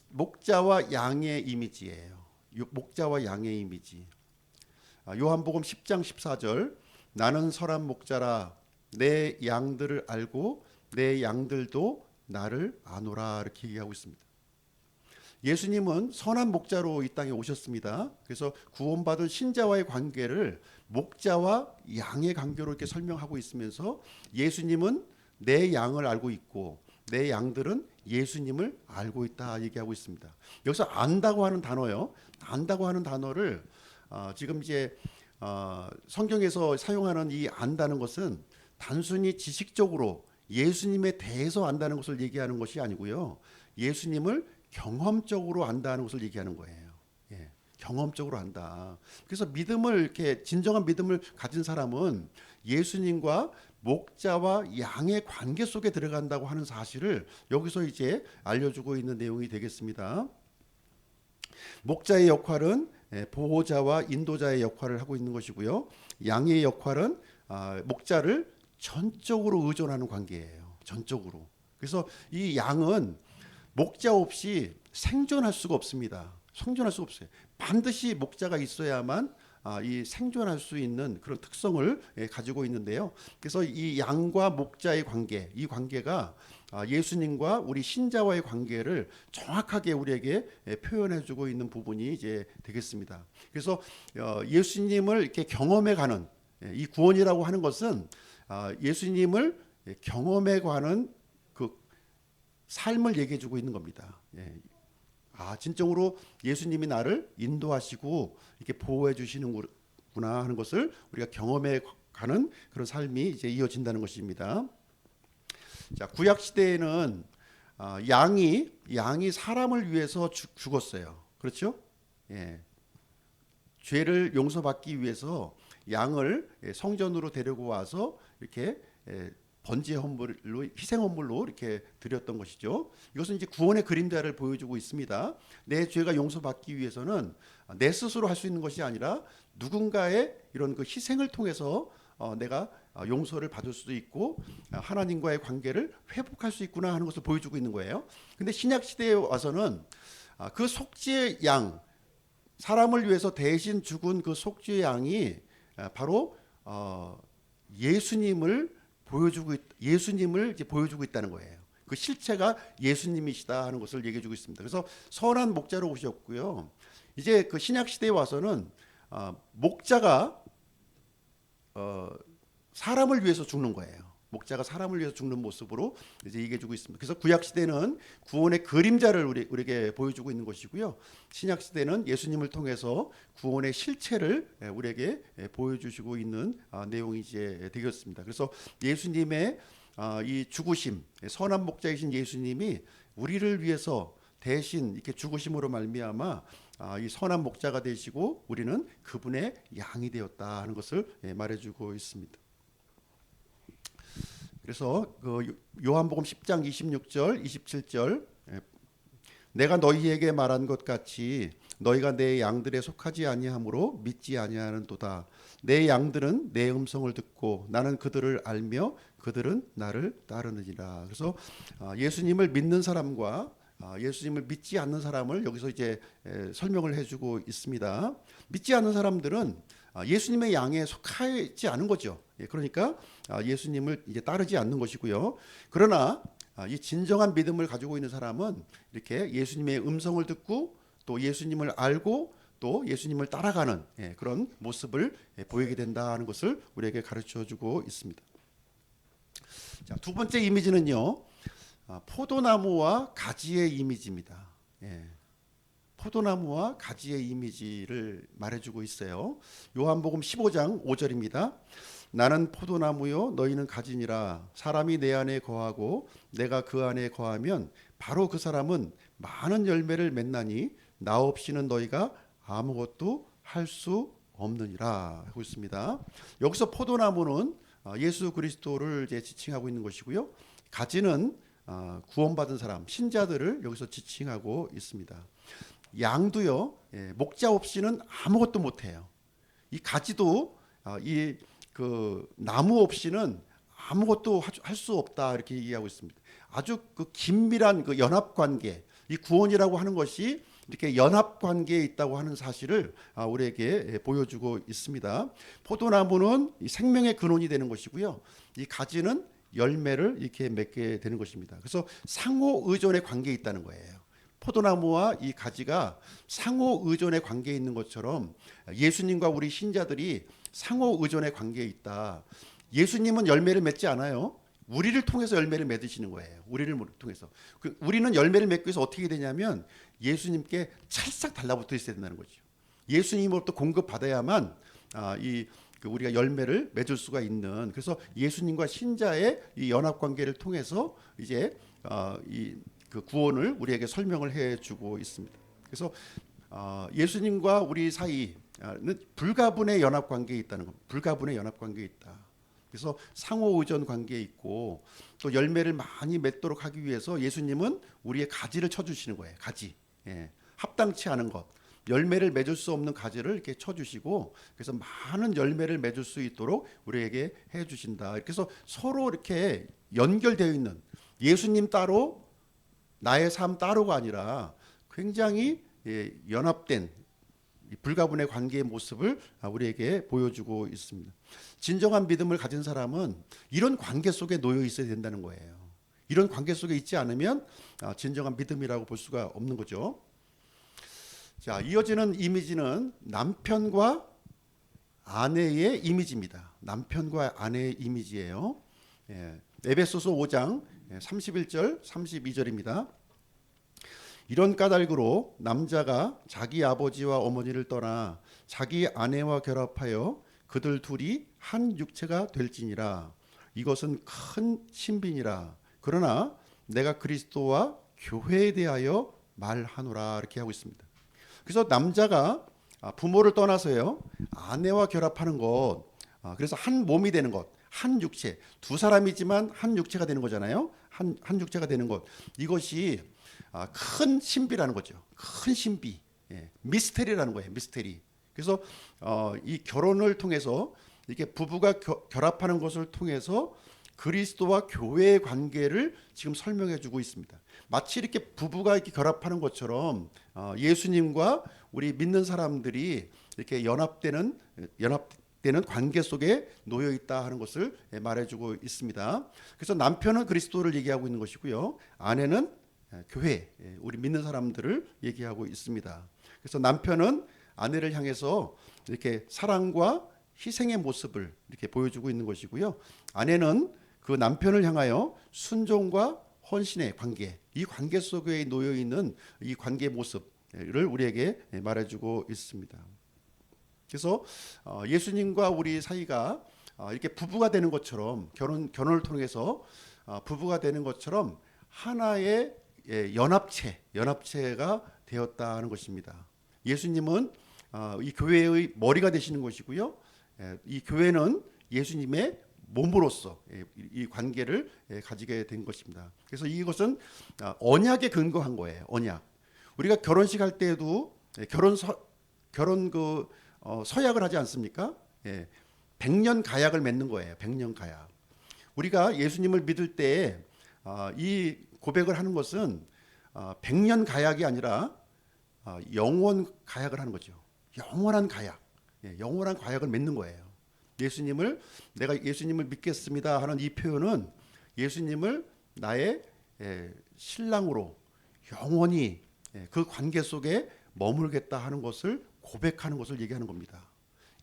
목자와 양의 이미지예요. 목자와 양의 이미지. 요한복음 10장 14절 나는 선한 목자라 내 양들을 알고 내 양들도 나를 아노라 이렇게 얘기하고 있습니다. 예수님은 선한 목자로 이 땅에 오셨습니다. 그래서 구원받은 신자와의 관계를 목자와 양의 관계로 이렇게 설명하고 있으면서 예수님은 내 양을 알고 있고 내 양들은 예수님을 알고 있다 얘기하고 있습니다. 여기서 안다고 하는 단어요. 안다고 하는 단어를 지금 이제 성경에서 사용하는 이 안다는 것은 단순히 지식적으로 예수님에 대해서 안다는 것을 얘기하는 것이 아니고요. 예수님을 경험적으로 안다는 것을 얘기하는 거예요. 경험적으로 안다. 그래서 믿음을 이렇게 진정한 믿음을 가진 사람은 예수님과 목자와 양의 관계 속에 들어간다고 하는 사실을 여기서 이제 알려주고 있는 내용이 되겠습니다. 목자의 역할은 보호자와 인도자의 역할을 하고 있는 것이고요. 양의 역할은 목자를 전적으로 의존하는 관계예요. 전적으로. 그래서 이 양은 목자 없이 생존할 수가 없습니다. 생존할 수가 없어요. 반드시 목자가 있어야만 이 생존할 수 있는 그런 특성을 가지고 있는데요. 그래서 이 양과 목자의 관계, 이 관계가 예수님과 우리 신자와의 관계를 정확하게 우리에게 표현해주고 있는 부분이 이제 되겠습니다. 그래서 예수님을 이렇게 경험해가는 이 구원이라고 하는 것은 예수님을 경험해가는 삶을 얘기해주고 있는 겁니다. 진정으로 예수님이 나를 인도하시고 이렇게 보호해 주시는구나 하는 것을 우리가 경험해 가는 그런 삶이 이제 이어진다는 것입니다. 자, 구약 시대에는 양이 사람을 위해서 죽었어요. 그렇죠? 죄를 용서받기 위해서 양을 성전으로 데리고 와서 이렇게 번제 헌물로 희생 헌물로 이렇게 드렸던 것이죠. 이것은 이제 구원의 그림자를 보여주고 있습니다. 내 죄가 용서받기 위해서는 내 스스로 할 수 있는 것이 아니라 누군가의 이런 그 희생을 통해서 내가 용서를 받을 수도 있고 하나님과의 관계를 회복할 수 있구나 하는 것을 보여주고 있는 거예요. 근데 신약 시대에 와서는 그 속죄의 양, 사람을 위해서 대신 죽은 그 속죄의 양이 바로 예수님을 이제 보여주고 있다는 거예요. 그 실체가 예수님이시다 하는 것을 얘기해 주고 있습니다. 그래서 선한 목자로 오셨고요. 이제 그 신약 시대에 와서는 목자가 사람을 위해서 죽는 거예요. 목자가 사람을 위해서 죽는 모습으로 이제 얘기해 주고 있습니다. 그래서 구약 시대는 구원의 그림자를 우리에게 보여주고 있는 것이고요. 신약 시대는 예수님을 통해서 구원의 실체를 우리에게 보여주시고 있는 내용이 이제 되겠습니다. 그래서 예수님의 이 죽으심, 선한 목자이신 예수님이 우리를 위해서 대신 이렇게 죽으심으로 말미암아 이 선한 목자가 되시고 우리는 그분의 양이 되었다 하는 것을 말해주고 있습니다. 그래서 그 요한복음 10장 26절, 27절 내가 너희에게 말한 것 같이 너희가 내 양들에 속하지 아니하므로 믿지 아니하는도다. 내 양들은 내 음성을 듣고 나는 그들을 알며 그들은 나를 따르느니라. 그래서 예수님을 믿는 사람과 예수님을 믿지 않는 사람을 여기서 이제 설명을 해주고 있습니다. 믿지 않는 사람들은 예수님의 양에 속하지 않은 거죠. 그러니까 예수님을 이제 따르지 않는 것이고요. 그러나 이 진정한 믿음을 가지고 있는 사람은 이렇게 예수님의 음성을 듣고 또 예수님을 알고 또 예수님을 따라가는 그런 모습을 보이게 된다는 것을 우리에게 가르쳐주고 있습니다. 자, 두 번째 이미지는요, 포도나무와 가지의 이미지입니다. 포도나무와 가지의 이미지를 말해주고 있어요. 요한복음 15장 5절입니다. 나는 포도나무요 너희는 가지니라. 사람이 내 안에 거하고 내가 그 안에 거하면 바로 그 사람은 많은 열매를 맺나니 나 없이는 너희가 아무것도 할 수 없느니라 하고 있습니다. 여기서 포도나무는 예수 그리스도를 이제 지칭하고 있는 것이고요. 가지는 구원받은 사람, 신자들을 여기서 지칭하고 있습니다. 양도요, 목자 없이는 아무것도 못해요. 이 가지도 이 그 나무 없이는 아무것도 할 수 없다 이렇게 얘기하고 있습니다. 아주 그 긴밀한 그 연합 관계, 이 구원이라고 하는 것이 이렇게 연합 관계에 있다고 하는 사실을 우리에게 보여주고 있습니다. 포도나무는 생명의 근원이 되는 것이고요. 이 가지는 열매를 이렇게 맺게 되는 것입니다. 그래서 상호 의존의 관계에 있다는 거예요. 포도나무와 이 가지가 상호 의존의 관계에 있는 것처럼 예수님과 우리 신자들이 상호 의존의 관계에 있다. 예수님은 열매를 맺지 않아요. 우리를 통해서 열매를 맺으시는 거예요. 우리를 통해서. 우리는 열매를 맺기 위해서 어떻게 되냐면 예수님께 찰싹 달라붙어 있어야 된다는 거죠. 예수님으로부터 공급받아야만 우리가 열매를 맺을 수가 있는, 그래서 예수님과 신자의 이 연합 관계를 통해서 이제 그 구원을 우리에게 설명을 해주고 있습니다. 그래서 예수님과 우리 사이는 불가분의 연합 관계에 있다는 겁니다. 불가분의 연합 관계에 있다. 그래서 상호 의존 관계에 있고 또 열매를 많이 맺도록 하기 위해서 예수님은 우리의 가지를 쳐주시는 거예요. 가지, 합당치 않은 것, 열매를 맺을 수 없는 가지를 이렇게 쳐주시고 그래서 많은 열매를 맺을 수 있도록 우리에게 해주신다. 그래서 서로 이렇게 연결되어 있는, 예수님 따로 나의 삶 따로가 아니라 굉장히 연합된 불가분의 관계의 모습을 우리에게 보여주고 있습니다. 진정한 믿음을 가진 사람은 이런 관계 속에 놓여 있어야 된다는 거예요. 이런 관계 속에 있지 않으면 진정한 믿음이라고 볼 수가 없는 거죠. 자, 이어지는 이미지는 남편과 아내의 이미지입니다. 남편과 아내의 이미지예요. 에베소서 5장 31절 32절입니다. 이런 까닭으로 남자가 자기 아버지와 어머니를 떠나 자기 아내와 결합하여 그들 둘이 한 육체가 될지니라. 이것은 큰 신비니라. 그러나 내가 그리스도와 교회에 대하여 말하노라 이렇게 하고 있습니다. 그래서 남자가 부모를 떠나서요 아내와 결합하는 것, 그래서 한 몸이 되는 것, 한 육체, 두 사람이지만 한 육체가 되는 거잖아요. 한 육체가 되는 것, 이것이 큰 신비라는 거죠. 큰 신비, 미스테리라는 거예요. 미스테리. 그래서 이 결혼을 통해서 이렇게 부부가 결합하는 것을 통해서 그리스도와 교회의 관계를 지금 설명해주고 있습니다. 마치 이렇게 부부가 이렇게 결합하는 것처럼 예수님과 우리 믿는 사람들이 이렇게 연합되는 관계 속에 놓여 있다 하는 것을 말해주고 있습니다. 그래서 남편은 그리스도를 얘기하고 있는 것이고요, 아내는 교회, 우리 믿는 사람들을 얘기하고 있습니다. 그래서 남편은 아내를 향해서 이렇게 사랑과 희생의 모습을 이렇게 보여주고 있는 것이고요, 아내는 그 남편을 향하여 순종과 헌신의 관계, 이 관계 속에 놓여 있는 이 관계의 모습을 우리에게 말해주고 있습니다. 그래서 예수님과 우리 사이가 이렇게 부부가 되는 것처럼, 결혼을 통해서 부부가 되는 것처럼 하나의 연합체가 되었다는 것입니다. 예수님은 이 교회의 머리가 되시는 것이고요, 이 교회는 예수님의 몸으로서 이 관계를 가지게 된 것입니다. 그래서 이것은 언약에 근거한 거예요. 언약. 우리가 결혼식 할 때에도 결혼 서약을 하지 않습니까? 예, 100년 가약을 맺는 거예요. 100년 가약. 우리가 예수님을 믿을 때 이 고백을 하는 것은 100년 가약이 아니라 영원 가약을 하는 거죠. 영원한 가약, 영원한 가약을 맺는 거예요. 내가 예수님을 믿겠습니다 하는 이 표현은 예수님을 나의 신랑으로 영원히 그 관계 속에 머물겠다 하는 것을 고백하는 것을 얘기하는 겁니다.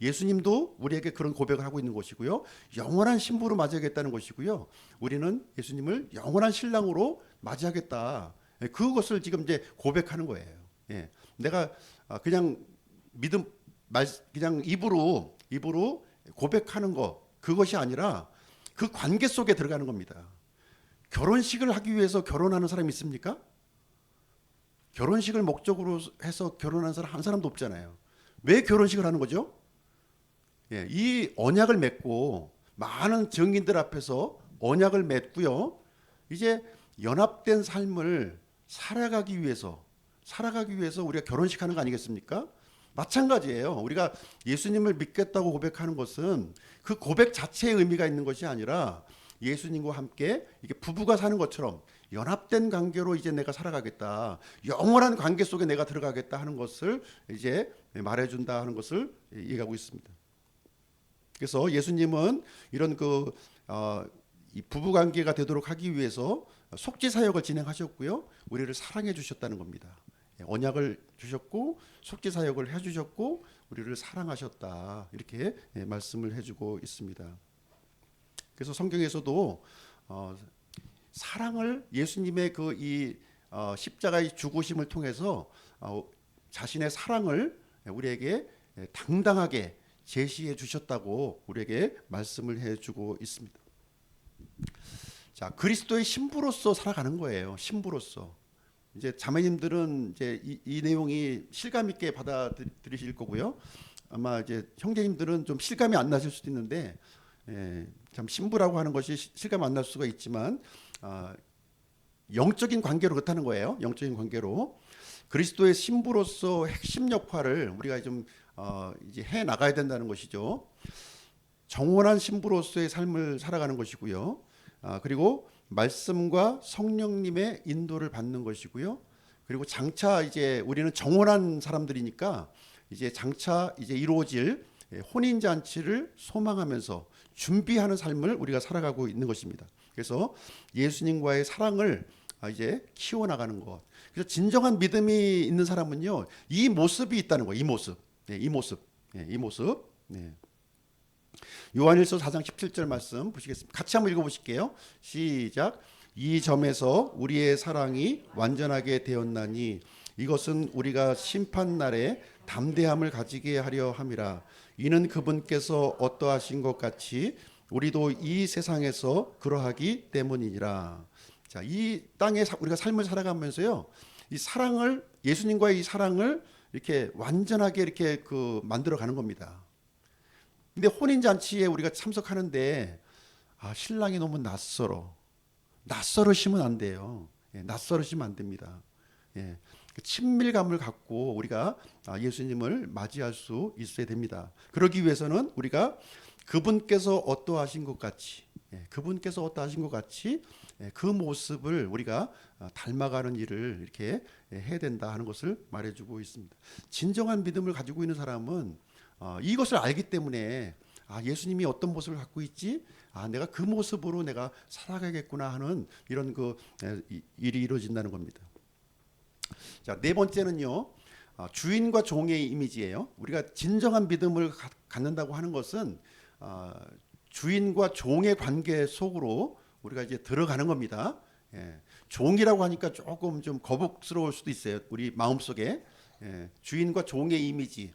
예수님도 우리에게 그런 고백을 하고 있는 것이고요. 영원한 신부로 맞이하겠다는 것이고요. 우리는 예수님을 영원한 신랑으로 맞이하겠다. 그것을 지금 이제 고백하는 거예요. 내가 그냥 그냥 입으로 고백하는 것, 그것이 아니라 그 관계 속에 들어가는 겁니다. 결혼식을 하기 위해서 결혼하는 사람이 있습니까? 결혼식을 목적으로 해서 결혼하는 사람 한 사람도 없잖아요. 왜 결혼식을 하는 거죠? 이 언약을 맺고 많은 증인들 앞에서 언약을 맺고요. 이제 연합된 삶을 살아가기 위해서 우리가 결혼식 하는 거 아니겠습니까? 마찬가지예요. 우리가 예수님을 믿겠다고 고백하는 것은 그 고백 자체의 의미가 있는 것이 아니라 예수님과 함께 이게 부부가 사는 것처럼 연합된 관계로 이제 내가 살아가겠다. 영원한 관계 속에 내가 들어가겠다 하는 것을 이제 말해준다 하는 것을 얘기하고 있습니다. 그래서 예수님은 이런 이 부부 관계가 되도록 하기 위해서 속죄 사역을 진행하셨고요. 우리를 사랑해 주셨다는 겁니다. 언약을 주셨고 속죄 사역을 해주셨고 우리를 사랑하셨다 이렇게 말씀을 해주고 있습니다. 그래서 성경에서도 사랑을 예수님의 십자가의 죽으심을 통해서 자신의 사랑을 우리에게 당당하게 제시해 주셨다고 우리에게 말씀을 해주고 있습니다. 자, 그리스도의 신부로서 살아가는 거예요. 신부로서. 이제 자매님들은 이제 이 내용이 실감 있게 받아들이실 거고요. 아마 이제 형제님들은 좀 실감이 안 나실 수도 있는데, 참 신부라고 하는 것이 실감 안 날 수가 있지만 영적인 관계로 그렇다는 거예요. 영적인 관계로 그리스도의 신부로서 핵심 역할을 우리가 좀 이제 해 나가야 된다는 것이죠. 정원한 신부로서의 삶을 살아가는 것이고요. 그리고 말씀과 성령님의 인도를 받는 것이고요. 그리고 장차 이제 우리는 정원한 사람들이니까 이제 장차 이제 이루어질 혼인 잔치를 소망하면서 준비하는 삶을 우리가 살아가고 있는 것입니다. 그래서 예수님과의 사랑을 이제 키워나가는 것. 그래서 진정한 믿음이 있는 사람은요, 이 모습이 있다는 거예요. 이 모습. 이 모습. 요한일서 4장 17절 말씀 보시겠습니다. 같이 한번 읽어보실게요. 시작. 이 점에서 우리의 사랑이 완전하게 되었나니 이것은 우리가 심판날에 담대함을 가지게 하려 함이라. 이는 그분께서 어떠하신 것 같이 우리도 이 세상에서 그러하기 때문이니라. 자, 이 땅에 우리가 삶을 살아가면서요, 이 사랑을 예수님과의 이 사랑을 이렇게 완전하게 이렇게 만들어가는 겁니다. 근데 혼인 잔치에 우리가 참석하는데 신랑이 너무 낯설으시면 안 돼요. 낯설으시면 안 됩니다. 친밀감을 갖고 우리가 예수님을 맞이할 수 있어야 됩니다. 그러기 위해서는 우리가 그분께서 어떠하신 것 같이 그 모습을 우리가 닮아가는 일을 이렇게 해야 된다 하는 것을 말해주고 있습니다. 진정한 믿음을 가지고 있는 사람은 이것을 알기 때문에 예수님이 어떤 모습을 갖고 있지? 내가 그 모습으로 내가 살아가겠구나 하는 이런 일이 이루어진다는 겁니다. 자, 네 번째는요, 주인과 종의 이미지예요. 우리가 진정한 믿음을 갖는다고 하는 것은 주인과 종의 관계 속으로 우리가 이제 들어가는 겁니다. 종이라고 하니까 조금 좀 거북스러울 수도 있어요. 우리 마음속에. 주인과 종의 이미지.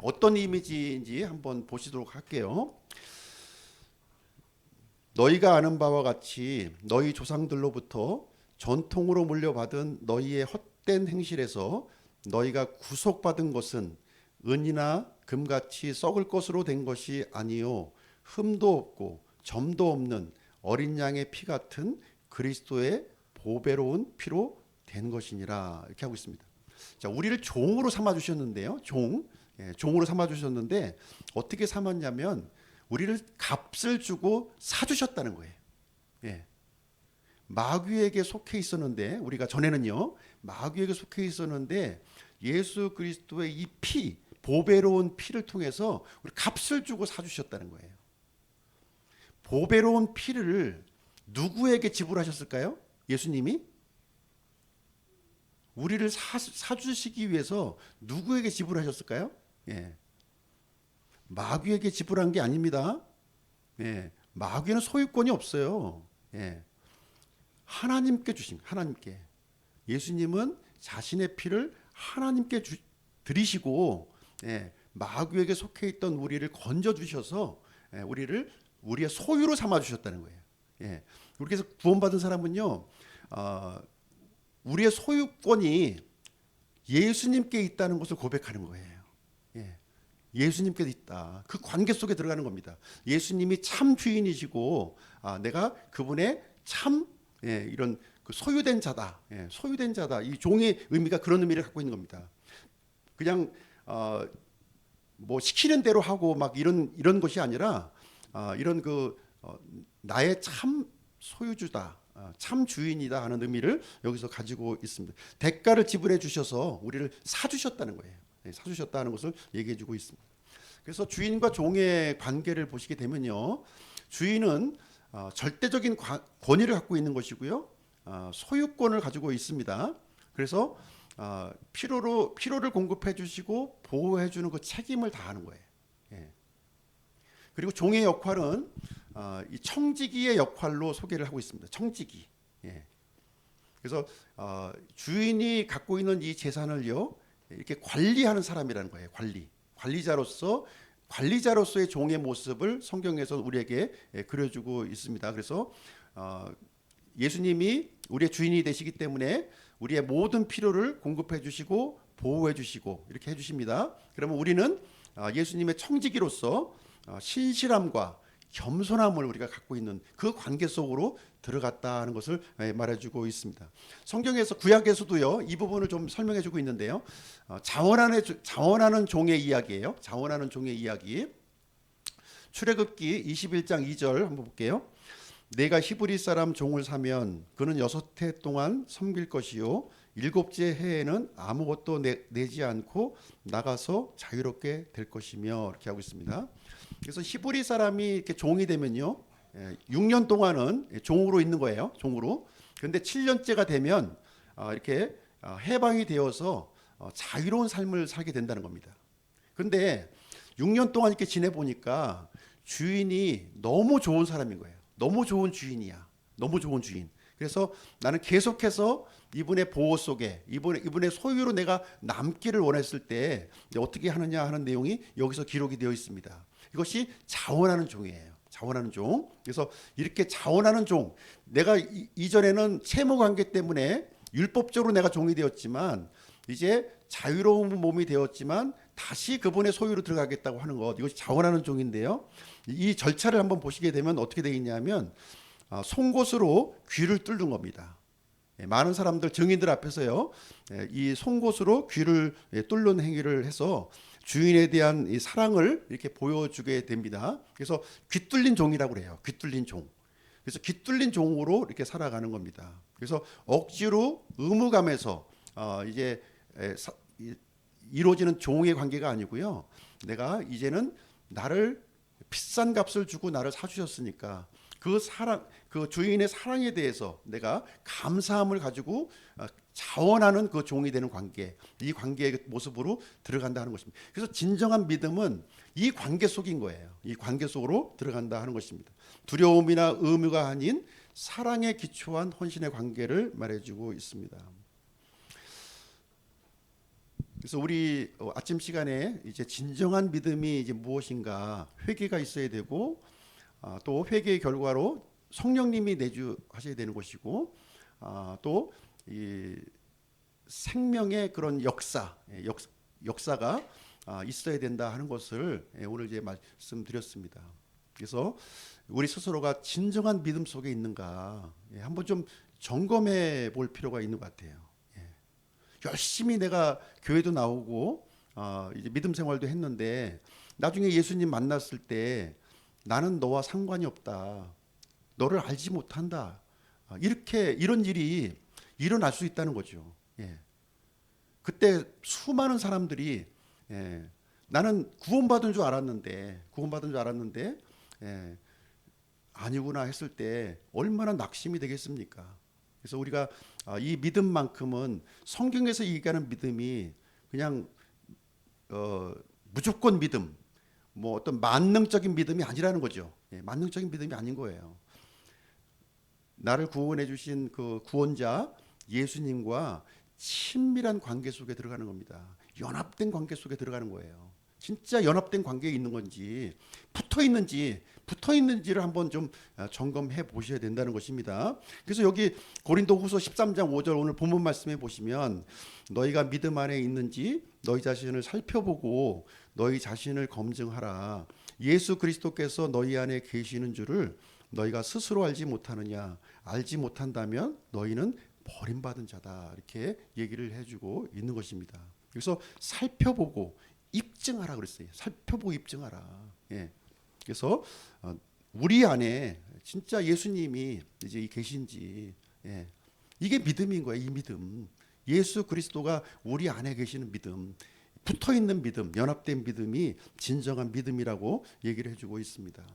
어떤 이미지인지 한번 보시도록 할게요. 너희가 아는 바와 같이 너희 조상들로부터 전통으로 물려받은 너희의 헛된 행실에서 너희가 구속받은 것은 은이나 금같이 썩을 것으로 된 것이 아니요 흠도 없고 점도 없는 어린 양의 피 같은 그리스도의 보배로운 피로 된 것이니라. 이렇게 하고 있습니다. 자, 우리를 종으로 삼아 주셨는데요. 종으로 삼아 주셨는데 어떻게 삼았냐면 우리를 값을 주고 사 주셨다는 거예요. 예. 마귀에게 속해 있었는데 우리가 전에는요. 마귀에게 속해 있었는데 예수 그리스도의 이 피, 보배로운 피를 통해서 우리 값을 주고 사 주셨다는 거예요. 보배로운 피를 누구에게 지불하셨을까요? 예수님이 우리를 사주시기 위해서 누구에게 지불하셨을까요? 예. 마귀에게 지불한 게 아닙니다. 예. 마귀는 소유권이 없어요. 예. 하나님께 주신, 하나님께. 예수님은 자신의 피를 하나님께 드리시고, 예. 마귀에게 속해 있던 우리를 건져 주셔서, 예. 우리의 소유로 삼아 주셨다는 거예요. 예. 그래서 구원받은 사람은요, 우리의 소유권이 예수님께 있다는 것을 고백하는 거예요. 예. 예수님께 있다. 그 관계 속에 들어가는 겁니다. 예수님이 참 주인이시고, 내가 그분의 참 이런 그 소유된 자다. 예. 소유된 자다. 이 종의 의미가 그런 의미를 갖고 있는 겁니다. 그냥 뭐 시키는 대로 하고 막 이런 것이 아니라 이런 나의 참 소유주다. 참 주인이다 하는 의미를 여기서 가지고 있습니다. 대가를 지불해 주셔서 우리를 사주셨다는 거예요. 사주셨다는 것을 얘기해 주고 있습니다. 그래서 주인과 종의 관계를 보시게 되면요. 주인은 절대적인 권위를 갖고 있는 것이고요. 소유권을 가지고 있습니다. 그래서 필요를 공급해 주시고 보호해 주는 그 책임을 다하는 거예요. 예. 그리고 종의 역할은 이 청지기의 역할로 소개를 하고 있습니다. 청지기. 예. 그래서 주인이 갖고 있는 이 재산을요 이렇게 관리하는 사람이라는 거예요. 관리자로서의 종의 모습을 성경에서 우리에게 그려주고 있습니다. 그래서 예수님이 우리의 주인이 되시기 때문에 우리의 모든 필요를 공급해 주시고 보호해 주시고 이렇게 해주십니다. 그러면 우리는 예수님의 청지기로서 신실함과 겸손함을 우리가 갖고 있는 그 관계 속으로 들어갔다는 것을 말해주고 있습니다. 성경에서 구약에서도요 이 부분을 좀 설명해주고 있는데요. 자원하는 종의 이야기예요. 자원하는 종의 이야기. 출애굽기 21장 2절 한번 볼게요. 내가 히브리 사람 종을 사면 그는 6해 동안 섬길 것이요 7째 해에는 아무것도 내지 않고 나가서 자유롭게 될 것이며 이렇게 하고 있습니다. 그래서 히브리 사람이 이렇게 종이 되면요 6년 동안은 종으로 있는 거예요. 종으로. 그런데 7년째가 되면 이렇게 해방이 되어서 자유로운 삶을 살게 된다는 겁니다. 그런데 6년 동안 이렇게 지내보니까 주인이 너무 좋은 사람인 거예요. 너무 좋은 주인이야. 너무 좋은 주인. 그래서 나는 계속해서 이분의 보호 속에 이분의 소유로 내가 남기를 원했을 때 어떻게 하느냐 하는 내용이 여기서 기록이 되어 있습니다. 이것이 자원하는 종이에요. 자원하는 종. 그래서 이렇게 자원하는 종. 내가 이전에는 채무 관계 때문에 율법적으로 내가 종이 되었지만 이제 자유로운 몸이 되었지만 다시 그분의 소유로 들어가겠다고 하는 것. 이것이 자원하는 종인데요. 이 절차를 한번 보시게 되면 어떻게 되어 있냐면 송곳으로 귀를 뚫는 겁니다. 많은 사람들 증인들 앞에서요 이 송곳으로 귀를 뚫는 행위를 해서 주인에 대한 이 사랑을 이렇게 보여주게 됩니다. 그래서 귀 뚫린 종이라고 그래요. 귀 뚫린 종. 그래서 귀 뚫린 종으로 이렇게 살아가는 겁니다. 그래서 억지로 의무감에서 이제 이루어지는 종의 관계가 아니고요. 내가 이제는 나를 비싼 값을 주고 나를 사주셨으니까 그 사랑, 그 주인의 사랑에 대해서 내가 감사함을 가지고 자원하는 그 종이 되는 관계, 이 관계의 모습으로 들어간다 하는 것입니다. 그래서 진정한 믿음은 이 관계 속인 거예요. 이 관계 속으로 들어간다 하는 것입니다. 두려움이나 의무가 아닌 사랑에 기초한 헌신의 관계를 말해주고 있습니다. 그래서 우리 아침 시간에 이제 진정한 믿음이 이제 무엇인가 회개가 있어야 되고 또 회개의 결과로 성령님이 내주하셔야 되는 것이고 또 이 생명의 그런 역사가 있어야 된다 하는 것을 오늘 이제 말씀드렸습니다. 그래서 우리 스스로가 진정한 믿음 속에 있는가 한번 좀 점검해 볼 필요가 있는 것 같아요. 열심히 내가 교회도 나오고 이제 믿음 생활도 했는데 나중에 예수님 만났을 때 나는 너와 상관이 없다. 너를 알지 못한다. 이렇게 이런 일이 일어날 수 있다는 거죠. 예. 그때 수많은 사람들이 예, 나는 구원받은 줄 알았는데 예, 아니구나 했을 때 얼마나 낙심이 되겠습니까? 그래서 우리가 이 믿음만큼은 성경에서 얘기하는 믿음이 그냥 무조건 믿음, 뭐 어떤 만능적인 믿음이 아니라는 거죠. 예, 만능적인 믿음이 아닌 거예요. 나를 구원해 주신 그 구원자 예수님과 친밀한 관계 속에 들어가는 겁니다. 연합된 관계 속에 들어가는 거예요. 진짜 연합된 관계에 있는 건지 붙어 있는지를 한번 좀 점검해 보셔야 된다는 것입니다. 그래서 여기 고린도후서 13장 5절 오늘 본문 말씀해 보시면 너희가 믿음 안에 있는지 너희 자신을 살펴보고 너희 자신을 검증하라. 예수 그리스도께서 너희 안에 계시는 줄을 너희가 스스로 알지 못하느냐. 알지 못한다면 너희는 버림받은 자다. 이렇게 얘기를 해주고 있는 것입니다. 그래서 살펴보고 입증하라 그랬어요. 살펴보고 입증하라. 예. 그래서 우리 안에 진짜 예수님이 이제 계신지 예. 이게 믿음인 거예요. 이 믿음. 예수 그리스도가 우리 안에 계시는 믿음. 붙어 있는 믿음, 연합된 믿음이 진정한 믿음이라고 얘기를 해주고 있습니다.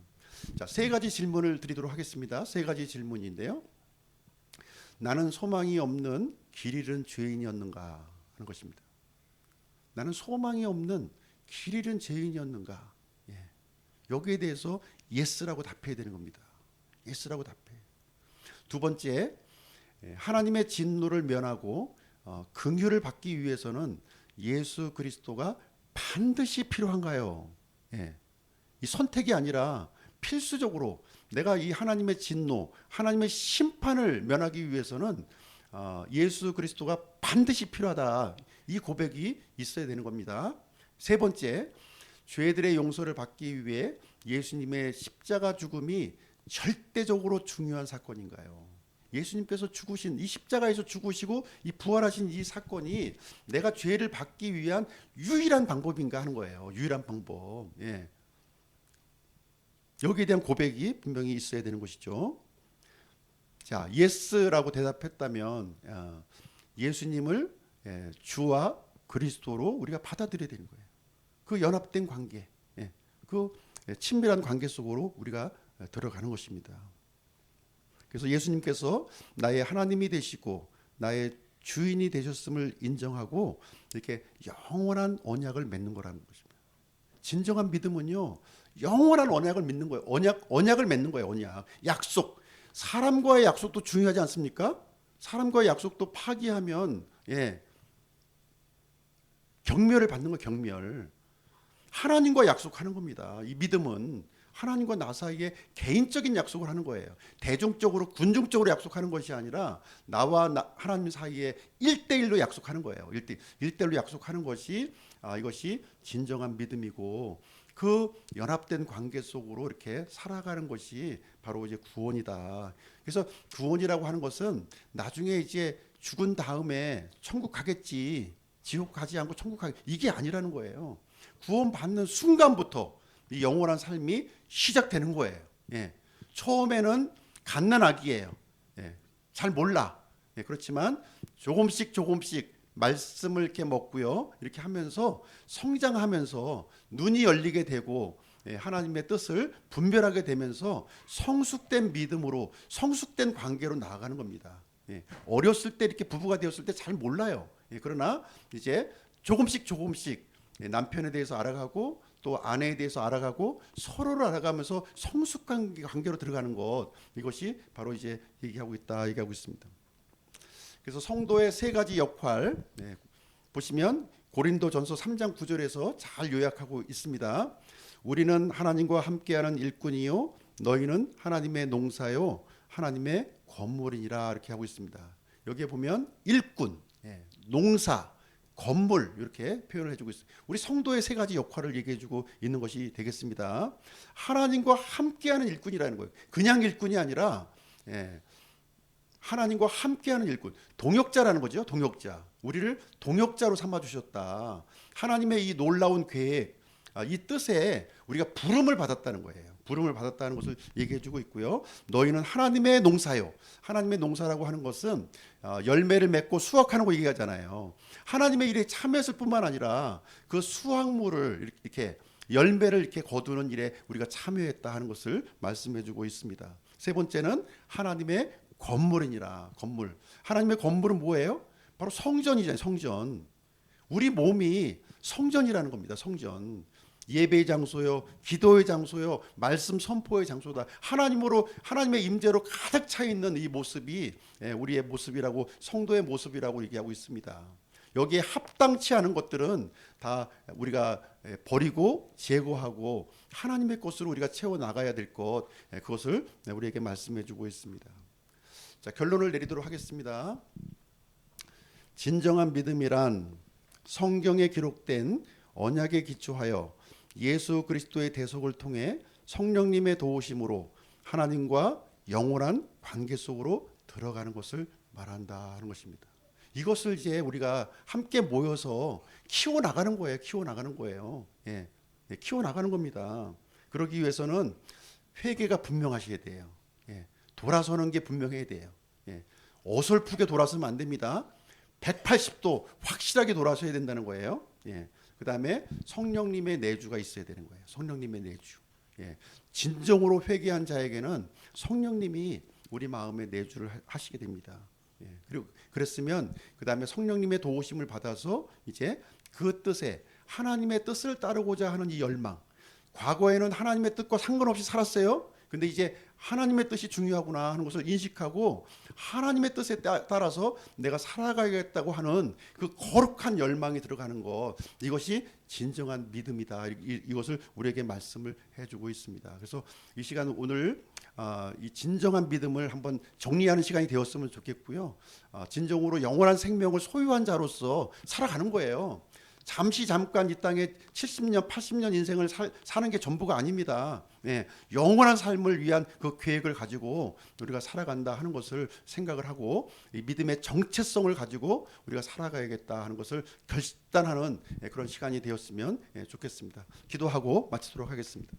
자, 세 가지 질문을 드리도록 하겠습니다. 세 가지 질문인데요. 나는 소망이 없는 길 잃은 죄인이었는가 하는 것입니다. 나는 소망이 없는 길 잃은 죄인이었는가? 예. 여기에 대해서 예스라고 답해야 되는 겁니다. 예스라고 답해. 두 번째, 하나님의 진노를 면하고 긍휼을 받기 위해서는 예수 그리스도가 반드시 필요한가요? 예. 이 선택이 아니라 필수적으로 내가 이 하나님의 진노, 하나님의 심판을 면하기 위해서는 예수 그리스도가 반드시 필요하다. 이 고백이 있어야 되는 겁니다. 세 번째, 죄들의 용서를 받기 위해 예수님의 십자가 죽음이 절대적으로 중요한 사건인가요? 예수님께서 죽으신 이 십자가에서 죽으시고 이 부활하신 이 사건이 내가 죄를 받기 위한 유일한 방법인가 하는 거예요. 유일한 방법. 예. 여기에 대한 고백이 분명히 있어야 되는 것이죠. 자, 예스라고 대답했다면 예수님을 주와 그리스도로 우리가 받아들여야 되는 거예요. 그 연합된 관계, 그 친밀한 관계 속으로 우리가 들어가는 것입니다. 그래서 예수님께서 나의 하나님이 되시고 나의 주인이 되셨음을 인정하고 이렇게 영원한 언약을 맺는 거라는 것입니다. 진정한 믿음은요, 영원한 언약을 믿는 거예요. 언약을 맺는 거예요. 언약, 약속. 사람과의 약속도 중요하지 않습니까? 사람과의 약속도 파기하면 경멸을 받는 거예요. 경멸. 하나님과 약속하는 겁니다. 이 믿음은 하나님과 나 사이에 개인적인 약속을 하는 거예요. 대중적으로 군중적으로 약속하는 것이 아니라 나와 하나님 사이에 1대1로 약속하는 거예요. 1대1로 약속하는 것이 이것이 진정한 믿음이고 그 연합된 관계 속으로 이렇게 살아가는 것이 바로 이제 구원이다. 그래서 구원이라고 하는 것은 나중에 이제 죽은 다음에 천국 가겠지, 지옥 가지 않고 천국 가겠지, 이게 아니라는 거예요. 구원받는 순간부터 이 영원한 삶이 시작되는 거예요. 예. 처음에는 갓난아기예요. 잘 몰라. 그렇지만 조금씩 말씀을 이렇게 먹고요. 이렇게 하면서 성장하면서 눈이 열리게 되고 하나님의 뜻을 분별하게 되면서 성숙된 믿음으로 성숙된 관계로 나아가는 겁니다. 어렸을 때 이렇게 부부가 되었을 때 잘 몰라요. 그러나 이제 조금씩 남편에 대해서 알아가고 또 아내에 대해서 알아가고 서로를 알아가면서 성숙한 관계로 들어가는 것, 이것이 바로 이제 얘기하고 있습니다. 그래서 성도의 세 가지 역할 보시면 고린도전서 3장 9절에서 잘 요약하고 있습니다. 우리는 하나님과 함께하는 일꾼이요 너희는 하나님의 농사요 하나님의 건물이니라 이렇게 하고 있습니다. 여기에 보면 일꾼, 농사, 건물 이렇게 표현을 해주고 있어요. 우리 성도의 세 가지 역할을 얘기해주고 있는 것이 되겠습니다. 하나님과 함께하는 일꾼이라는 거예요. 그냥 일꾼이 아니라 하나님과 함께하는 일꾼, 동역자라는 거죠. 동역자. 우리를 동역자로 삼아 주셨다. 하나님의 이 놀라운 계획, 이 뜻에 우리가 부름을 받았다는 거예요. 부름을 받았다는 것을 얘기해 주고 있고요. 너희는 하나님의 농사요. 하나님의 농사라고 하는 것은 열매를 맺고 수확하는 거 얘기하잖아요. 하나님의 일에 참여했을 뿐만 아니라 그 수확물을 이렇게 열매를 이렇게 거두는 일에 우리가 참여했다 하는 것을 말씀해 주고 있습니다. 세 번째는 하나님의 건물이니라. 건물. 하나님의 건물은 뭐예요? 바로 성전이잖아요. 성전. 우리 몸이 성전이라는 겁니다. 성전. 예배의 장소요, 기도의 장소요, 말씀 선포의 장소다. 하나님으로, 하나님의 임재로 가득 차 있는 이 모습이 우리의 모습이라고, 성도의 모습이라고 얘기하고 있습니다. 여기에 합당치 않은 것들은 다 우리가 버리고 제거하고 하나님의 것으로 우리가 채워 나가야 될 것, 그것을 우리에게 말씀해 주고 있습니다. 자, 결론을 내리도록 하겠습니다. 진정한 믿음이란 성경에 기록된 언약에 기초하여 예수 그리스도의 대속을 통해 성령님의 도우심으로 하나님과 영원한 관계 속으로 들어가는 것을 말한다 하는 것입니다. 이것을 이제 우리가 함께 모여서 키워 나가는 거예요. 키워 나가는 거예요. 예, 키워 나가는 겁니다. 그러기 위해서는 회개가 분명하셔야 돼요. 예, 돌아서는 게 분명해야 돼요. 예, 어설프게 돌아서면 안 됩니다. 180도 확실하게 돌아서야 된다는 거예요. 예. 그 다음에 성령님의 내주가 있어야 되는 거예요. 성령님의 내주. 예. 진정으로 회개한 자에게는 성령님이 우리 마음에 내주를 하시게 됩니다. 예. 그리고 그랬으면 그 다음에 성령님의 도우심을 받아서 이제 그 뜻에 하나님의 뜻을 따르고자 하는 이 열망. 과거에는 하나님의 뜻과 상관없이 살았어요. 근데 이제 하나님의 뜻이 중요하구나 하는 것을 인식하고 하나님의 뜻에 따라서 내가 살아가야겠다고 하는 그 거룩한 열망이 들어가는 것, 이것이 진정한 믿음이다. 이것을 우리에게 말씀을 해주고 있습니다. 그래서 이 시간 오늘 이 진정한 믿음을 한번 정리하는 시간이 되었으면 좋겠고요. 진정으로 영원한 생명을 소유한 자로서 살아가는 거예요. 잠깐 이 땅에 70년, 80년 인생을 사는 게 전부가 아닙니다. 예, 영원한 삶을 위한 그 계획을 가지고 우리가 살아간다 하는 것을 생각을 하고 이 믿음의 정체성을 가지고 우리가 살아가야겠다 하는 것을 결단하는 그런 시간이 되었으면 좋겠습니다. 기도하고 마치도록 하겠습니다.